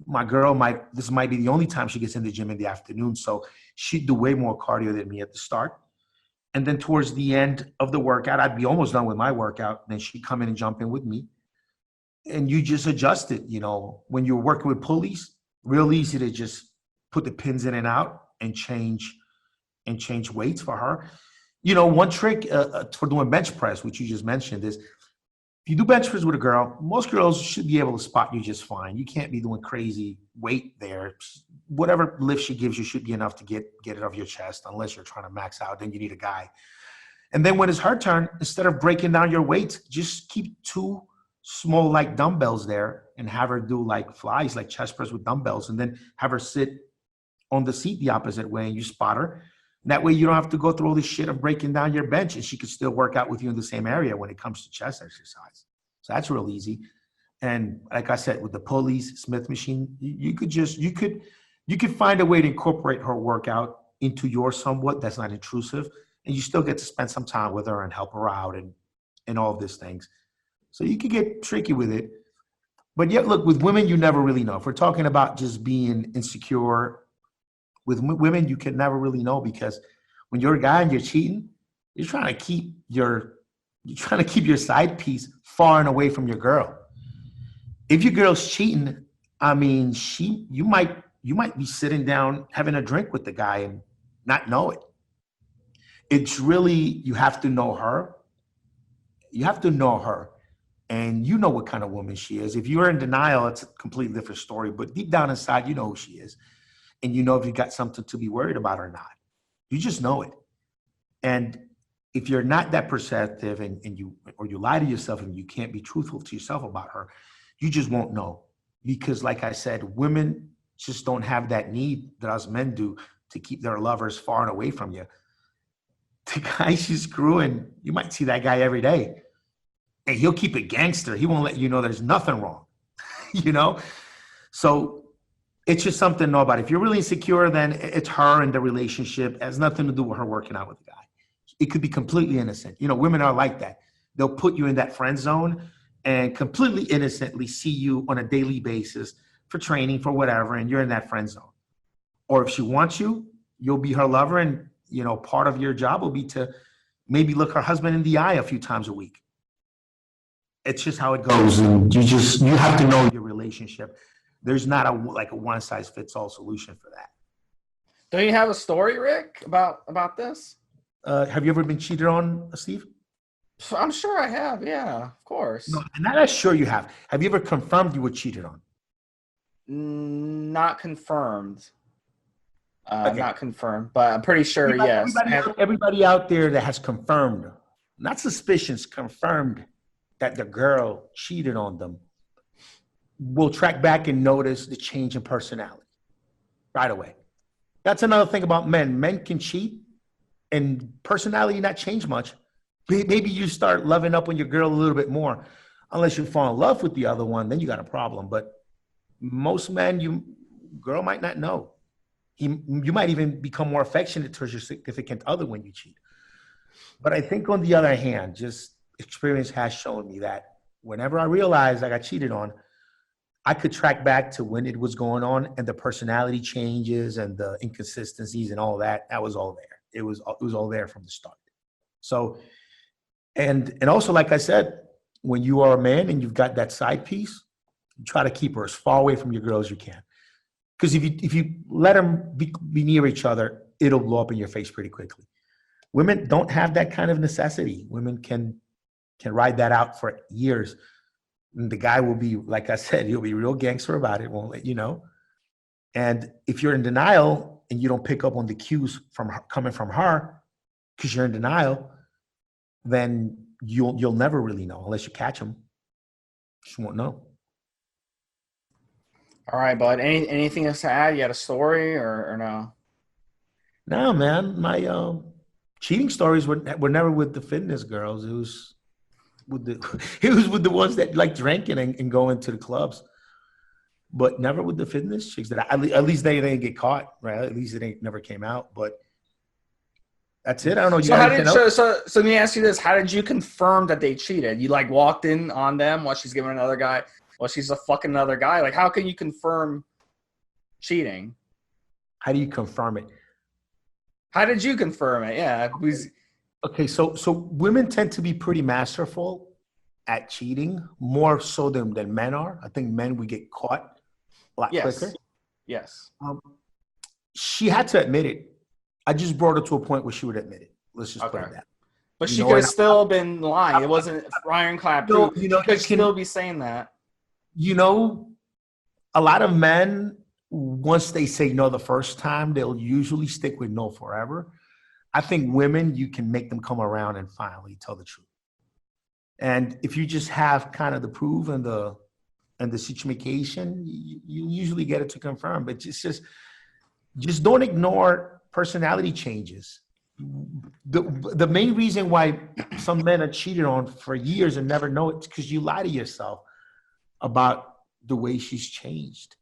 my girl this might be the only time she gets in the gym in the afternoon. So she'd do way more cardio than me at the start. And then towards the end of the workout, I'd be almost done with my workout. Then she'd come in and jump in with me. And you just adjust it. When you're working with pulleys, real easy to just put the pins in and out and change weights for her. One trick for doing bench press, which you just mentioned, is if you do bench press with a girl, most girls should be able to spot you just fine. You can't be doing crazy weight there. Whatever lift she gives you should be enough to get it off your chest, unless you're trying to max out. Then you need a guy. And then when it's her turn, instead of breaking down your weights, just keep 2 small like dumbbells there and have her do like flies, like chest press with dumbbells, and then have her sit on the seat the opposite way and you spot her. And that way you don't have to go through all this shit of breaking down your bench, and she could still work out with you in the same area when it comes to chest exercise. So that's real easy. And like I said, with the pulleys, Smith machine, you could You can find a way to incorporate her workout into yours somewhat that's not intrusive, and you still get to spend some time with her and help her out and all of these things. So you can get tricky with it. But yet, look, with women, you never really know. If we're talking about just being insecure, with women, you can never really know, because when you're a guy and you're cheating, you're trying to keep your side piece far and away from your girl. If your girl's cheating, I mean, you might be sitting down having a drink with the guy and not know it. It's really, you have to know her. You have to know her, and you know what kind of woman she is. If you're in denial, it's a completely different story. But deep down inside, you know who she is, and you know if you got something to be worried about or not. You just know it. And if you're not that perceptive and you lie to yourself and you can't be truthful to yourself about her, you just won't know. Because like I said, women just don't have that need that us men do to keep their lovers far and away from you. The guy she's screwing, you might see that guy every day, and he'll keep it gangster. He won't let you know there's nothing wrong, you know? So it's just something to know about. If you're really insecure, then it's her and the relationship. It has nothing to do with her working out with the guy. It could be completely innocent. You know, women are like that. They'll put you in that friend zone and completely innocently see you on a daily basis for training, for whatever, and you're in that friend zone. Or if she wants you, you'll be her lover, and you know, part of your job will be to maybe look her husband in the eye a few times a week. It's just how it goes, and you have to know your relationship. There's not a one size fits all solution for that. Don't you have a story, Rick, about this? Have you ever been cheated on, Steve? I'm sure I have. Yeah, of course. No, I'm not sure you have. Have you ever confirmed you were cheated on? Not confirmed. Okay. Not confirmed, but I'm pretty sure, yes. Everybody out there that has confirmed, not suspicions, confirmed that the girl cheated on them, will track back and notice the change in personality right away. That's another thing about men. Men can cheat and personality not change much. Maybe you start loving up on your girl a little bit more. Unless you fall in love with the other one, then you got a problem. But most men, girl might not know. You might even become more affectionate towards your significant other when you cheat. But I think on the other hand, just experience has shown me that whenever I realized I got cheated on, I could track back to when it was going on, and the personality changes and the inconsistencies and all that. That was all there. It was all there from the start. So, and also, like I said, when you are a man and you've got that side piece, you try to keep her as far away from your girl as you can. Because if you let them be near each other, it'll blow up in your face pretty quickly. Women don't have that kind of necessity. Women can ride that out for years. And the guy will be, like I said, he'll be real gangster about it, won't let you know. And if you're in denial and you don't pick up on the cues coming from her because you're in denial, then you'll never really know unless you catch them. You won't know. All right, bud. Anything else to add? You had a story or no? No, man. My cheating stories were never with the fitness girls. It was with the ones that like drinking and going to the clubs, but never with the fitness chicks. At least they didn't get caught, right? At least it never came out. But that's it. I don't know. So let me ask you this: how did you confirm that they cheated? You like walked in on them while she's giving another guy? Well, she's a fucking another guy. Like, how can you confirm cheating? How do you confirm it? How did you confirm it? Yeah. Okay, so women tend to be pretty masterful at cheating, more so than men are. I think men, we get caught a lot quicker. Yes. She had to admit it. I just brought her to a point where she would admit it. Let's just put it that. But she could have still been lying. It wasn't ironclad proof. She could still be saying that. You know, a lot of men, once they say no the first time, they'll usually stick with no forever. I think women, you can make them come around and finally tell the truth. And if you just have kind of the proof and the situation, you usually get it to confirm. But just don't ignore personality changes. The main reason why some men are cheated on for years and never know it's because you lie to yourself about the way she's changed,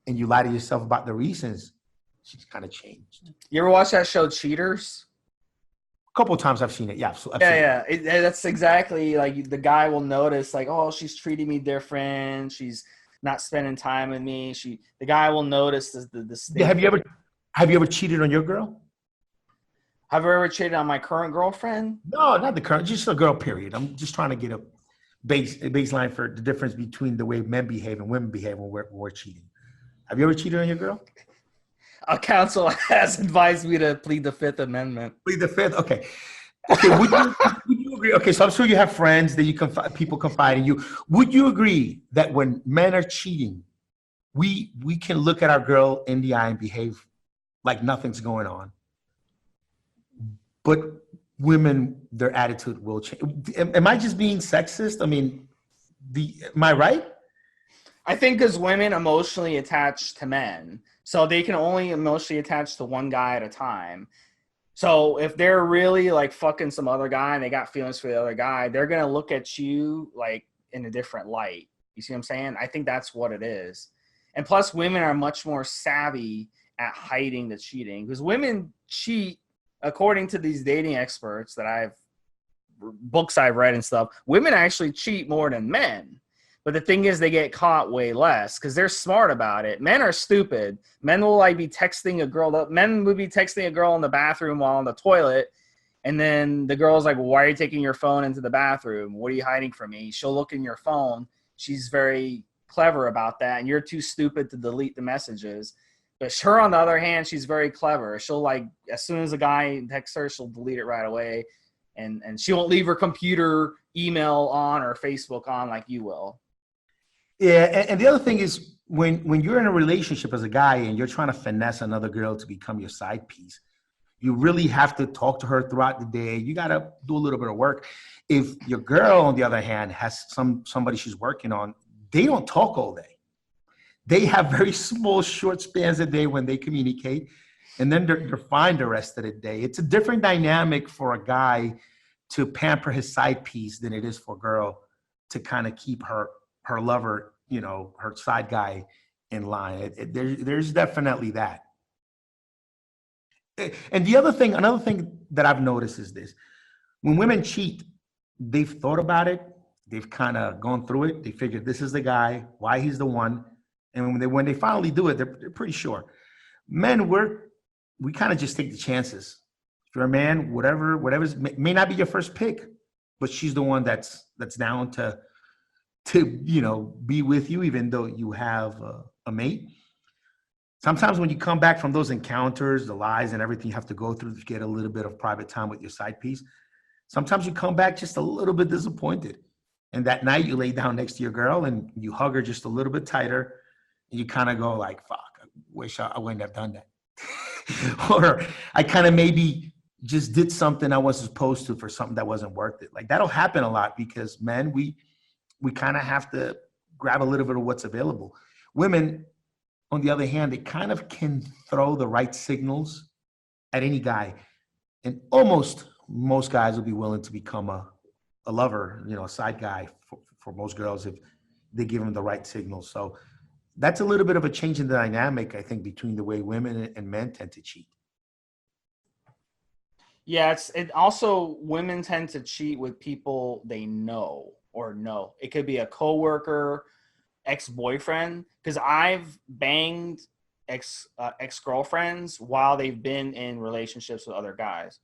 and you lie to yourself about the reasons She's kind of changed. You ever watch that show Cheaters? A couple of times I've seen it. Yeah, absolutely. Yeah. That's exactly like the guy will notice like, oh, she's treating me different. She's not spending time with me. The guy will notice the Yeah, state. have you ever cheated on your girl? Have I ever cheated on my current girlfriend? No, not the current, just a girl, period. I'm just trying to get a baseline for the difference between the way men behave and women behave when we're cheating. Have you ever cheated on your girl? A counsel has advised me to plead the Fifth Amendment. Plead the Fifth? Okay. Okay, would you agree? Okay, so I'm sure you have friends that people confide in you. Would you agree that when men are cheating, we can look at our girl in the eye and behave like nothing's going on? But women, their attitude will change. Am I just being sexist? I mean, am I right? I think because women emotionally attach to men, so they can only emotionally attach to one guy at a time. So if they're really like fucking some other guy and they got feelings for the other guy, they're gonna look at you like in a different light. You see what I'm saying? I think that's what it is. And plus, women are much more savvy at hiding the cheating because women cheat according to these dating experts that books I've read and stuff. Women actually cheat more than men. But the thing is, they get caught way less because they're smart about it. Men are stupid. Men will like be texting a girl. Men would be texting a girl in the bathroom while on the toilet, and then the girl's like, "Why are you taking your phone into the bathroom? What are you hiding from me?" She'll look in your phone. She's very clever about that, and you're too stupid to delete the messages. But her, on the other hand, she's very clever. She'll like, as soon as a guy texts her, she'll delete it right away, and she won't leave her computer, email on, or Facebook on like you will. Yeah, and the other thing is when you're in a relationship as a guy and you're trying to finesse another girl to become your side piece, you really have to talk to her throughout the day. You got to do a little bit of work. If your girl, on the other hand, has somebody she's working on, they don't talk all day. They have very small, short spans a day when they communicate, and then they're fine the rest of the day. It's a different dynamic for a guy to pamper his side piece than it is for a girl to kind of keep her lover, her side guy in line. There's definitely that. And another thing that I've noticed is this. When women cheat, they've thought about it. They've kind of gone through it. They figured this is the guy, why he's the one. And when they finally do it, they're pretty sure. Men, we kind of just take the chances. If you're a man, whatever's may not be your first pick, but she's the one that's down to be with you, even though you have a mate. Sometimes when you come back from those encounters, the lies and everything you have to go through to get a little bit of private time with your side piece, sometimes you come back just a little bit disappointed. And that night you lay down next to your girl and you hug her just a little bit tighter, and you kind of go like, fuck, I wish I wouldn't have done that. Or I kind of maybe just did something I wasn't supposed to for something that wasn't worth it. Like that'll happen a lot because men, we kind of have to grab a little bit of what's available. Women, on the other hand, they kind of can throw the right signals at any guy. And most guys will be willing to become a lover, a side guy for most girls if they give them the right signals. So that's a little bit of a change in the dynamic, I think, between the way women and men tend to cheat. Yeah, it also, women tend to cheat with people they know. It could be a coworker, ex-boyfriend, because I've banged ex-girlfriends while they've been in relationships with other guys.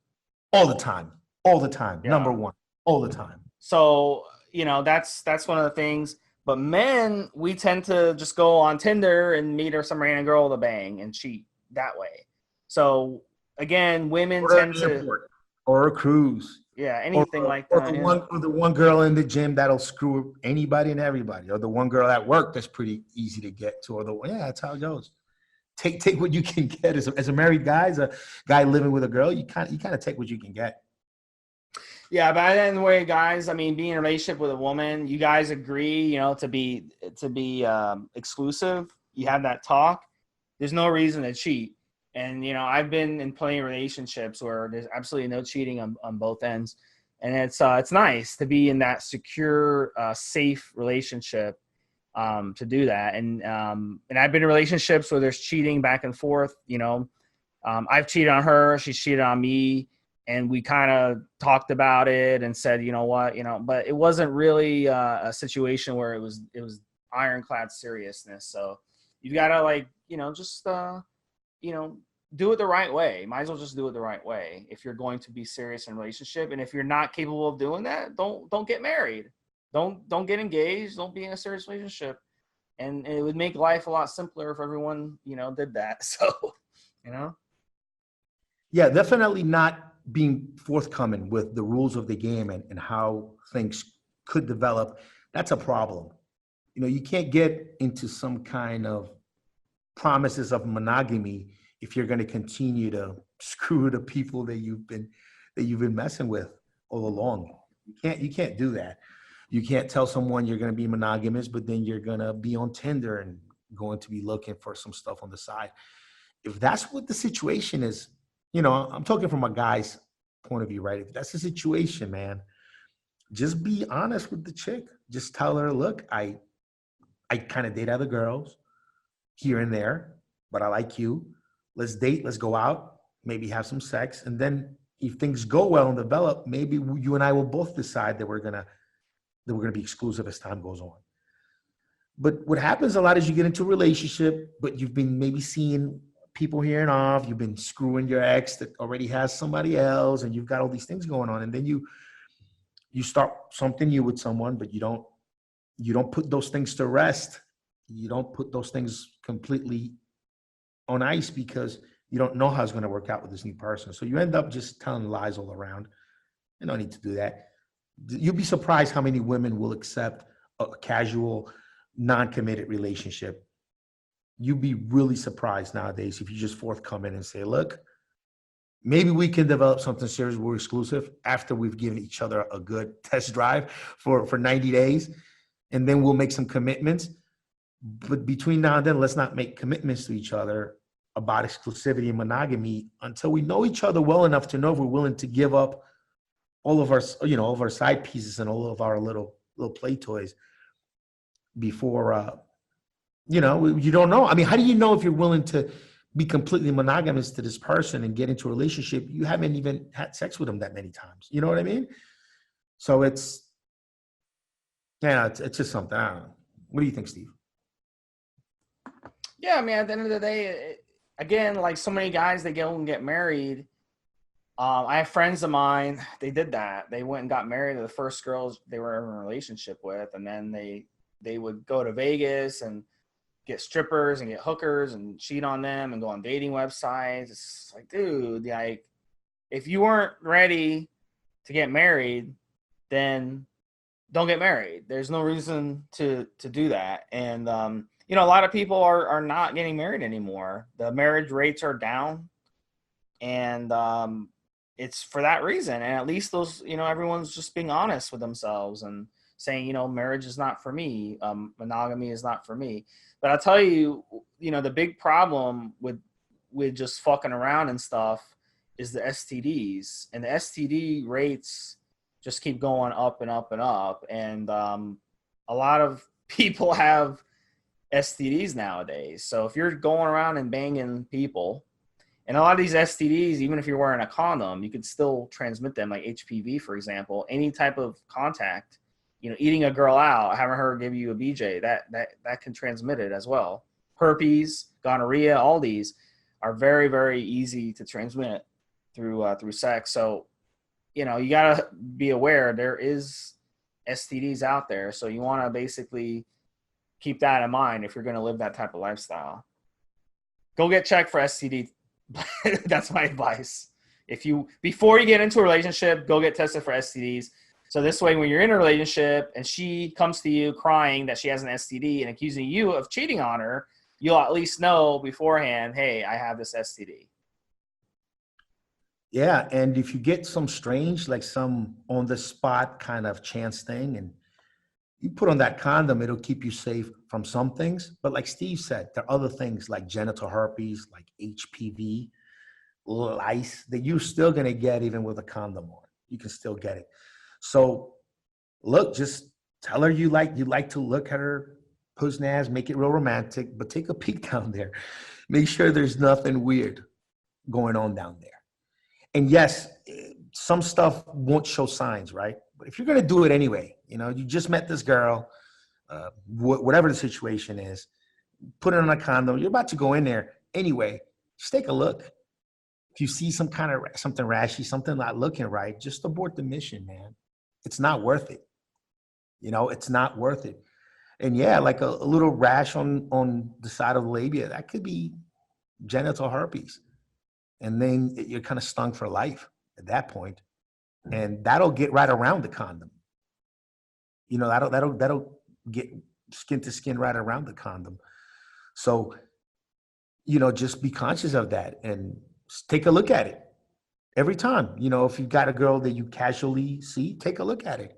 All the time. Yeah. Number one, all the time. So, that's one of the things. But men, we tend to just go on Tinder and meet some random girl to bang and cheat that way. So again, women tend to, or a cruise. Yeah, anything like that. Or the one girl in the gym that'll screw anybody and everybody, or the one girl at work that's pretty easy to get to, or that's how it goes. Take what you can get. As a married guy, as a guy living with a girl, you kind of take what you can get. Yeah, but at the end of the way, guys, I mean, being in a relationship with a woman, you guys agree, to be exclusive. You have that talk. There's no reason to cheat. And, I've been in plenty of relationships where there's absolutely no cheating on both ends. And it's nice to be in that secure, safe relationship to do that. And I've been in relationships where there's cheating back and forth. I've cheated on her, she's cheated on me, and we kind of talked about it and said, you know what, but it wasn't really a situation where it was ironclad seriousness. So you gotta just do it the right way. Might as well just do it the right way if you're going to be serious in a relationship. And if you're not capable of doing that, don't get married. Don't get engaged. Don't be in a serious relationship. And it would make life a lot simpler if everyone, did that. So, Yeah, definitely not being forthcoming with the rules of the game and how things could develop. That's a problem. You can't get into some kind of promises of monogamy if you're going to continue to screw the people that you've been messing with all along. You can't do that. You can't tell someone you're going to be monogamous, but then you're going to be on Tinder and going to be looking for some stuff on the side. If that's what the situation is, I'm talking from a guy's point of view, right? If that's the situation, man, just be honest with the chick. Just tell her, look, I kind of date other girls here and there, but I like you. Let's date, let's go out, maybe have some sex. And then if things go well and develop, maybe you and I will both decide that we're gonna be exclusive as time goes on. But what happens a lot is you get into a relationship, but you've been maybe seeing people here and off, you've been screwing your ex that already has somebody else, and you've got all these things going on. And then you start something new with someone, but you don't put those things to rest. You don't put those things completely on ice because you don't know how it's going to work out with this new person. So you end up just telling lies all around. You don't need to do that. You'll be surprised how many women will accept a casual, non-committed relationship. You'd be really surprised nowadays if you just forthcoming and say, look, maybe we can develop something serious. We're exclusive after we've given each other a good test drive for 90 days. And then we'll make some commitments. But between now and then, let's not make commitments to each other about exclusivity and monogamy until we know each other well enough to know if we're willing to give up all of our side pieces and all of our little play toys before, you don't know. I mean, how do you know if you're willing to be completely monogamous to this person and get into a relationship? You haven't even had sex with them that many times. You know what I mean? So it's just something. I don't know. What do you think, Steve? Yeah, I mean, at the end of the day, again, like so many guys, they go and get married. I have friends of mine, they did that. They went and got married to the first girls they were ever in a relationship with, and then they would go to Vegas and get strippers and get hookers and cheat on them and go on dating websites. It's like, dude, like, if you weren't ready to get married, then don't get married. There's no reason to do that. And a lot of people are not getting married anymore. The marriage rates are down, and it's for that reason. And at least those, everyone's just being honest with themselves and saying, marriage is not for me. Monogamy is not for me. But I'll tell you, the big problem with just fucking around and stuff is the STDs, and the STD rates just keep going up and up and up. And a lot of people have STDs nowadays. So if you're going around and banging people, and a lot of these STDs, even if you're wearing a condom, you could still transmit them, like HPV, for example. Any type of contact, eating a girl out, having her give you a BJ, that can transmit it as well. Herpes, gonorrhea, all these are very, very easy to transmit through sex. So, you gotta be aware there is STDs out there. So you want to basically keep that in mind if you're going to live that type of lifestyle. Go get checked for STD. That's my advice. Before you get into a relationship, go get tested for STDs. So this way, when you're in a relationship and she comes to you crying that she has an STD and accusing you of cheating on her, you'll at least know beforehand, hey, I have this STD. Yeah, and if you get some strange, like some on-the-spot kind of chance thing, and you put on that condom, it'll keep you safe from some things. But like Steve said, there are other things like genital herpes, like HPV, lice, that you're still going to get even with a condom on. You can still get it. So look, just tell her you like to look at her puznaz, make it real romantic, but take a peek down there. Make sure there's nothing weird going on down there. And yes, some stuff won't show signs, right? But if you're going to do it anyway, you know, you just met this girl, whatever the situation is, put it on a condom. You're about to go in there anyway. Just take a look. If you see some kind of something rashy, something not looking right, just abort the mission, man. It's not worth it. You know, it's not worth it. And yeah, like a little rash on the side of the labia, that could be genital herpes. And then you're kind of stung for life at that point. And that'll get right around the condom. You know, that'll get skin to skin right around the condom. So, you know, just be conscious of that and take a look at it every time. You know, if you've got a girl that you casually see, take a look at it.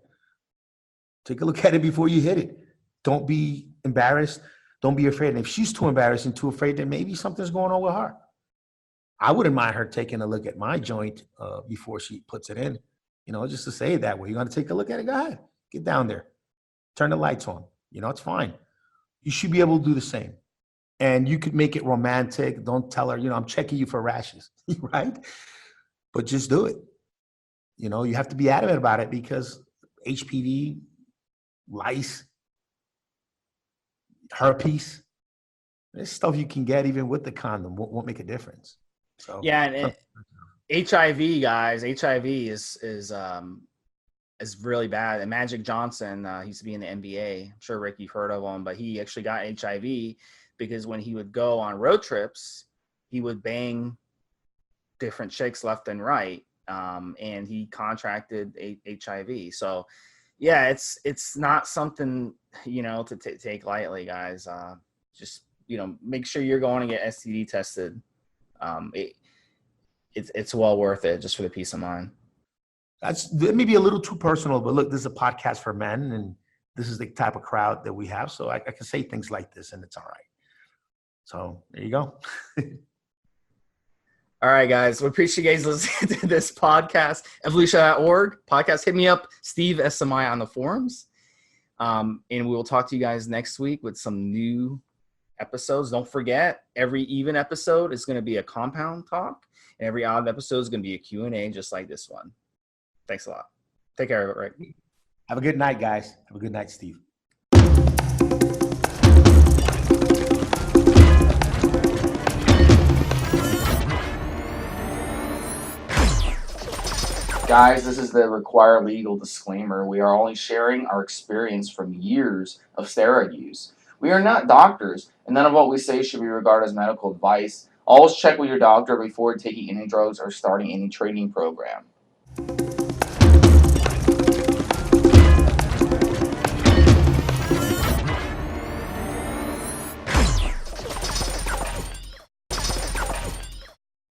Take a look at it before you hit it. Don't be embarrassed. Don't be afraid. And if she's too embarrassed and too afraid, then maybe something's going on with her. I wouldn't mind her taking a look at my joint before she puts it in, you know, just to say it that way. You want to take a look at it? Go ahead. Get down there. Turn the lights on. You know, it's fine. You should be able to do the same. And you could make it romantic. Don't tell her, you know, I'm checking you for rashes, right? But just do it. You know, you have to be adamant about it because HPV, lice, herpes, there's stuff you can get even with the condom won't make a difference. So yeah, and HIV, guys, HIV is really bad. And Magic Johnson, he used to be in the NBA. I'm sure, Rick, you've heard of him, but he actually got HIV because when he would go on road trips, he would bang different chicks left and right, and he contracted HIV. So, yeah, it's not something, you know, to take lightly, guys. Just, you know, make sure you're going to get STD tested. It's well worth it just for the peace of mind. That may be a little too personal, but look, this is a podcast for men, and this is the type of crowd that we have. So I can say things like this, and it's all right. So there you go. All right, guys. We appreciate you guys listening to this podcast. Evolutionary.org podcast. Hit me up, Stevesmi, on the forums. And we will talk to you guys next week with some new episodes. Don't forget, every even episode is going to be a compound talk, and every odd episode is going to be a Q&A just like this one. Thanks a lot. Take care of it, Rick. Have a good night, guys. Have a good night, Steve. Guys, this is the required legal disclaimer. We are only sharing our experience from years of steroid use. We are not doctors, and none of what we say should be regarded as medical advice. Always check with your doctor before taking any drugs or starting any training program.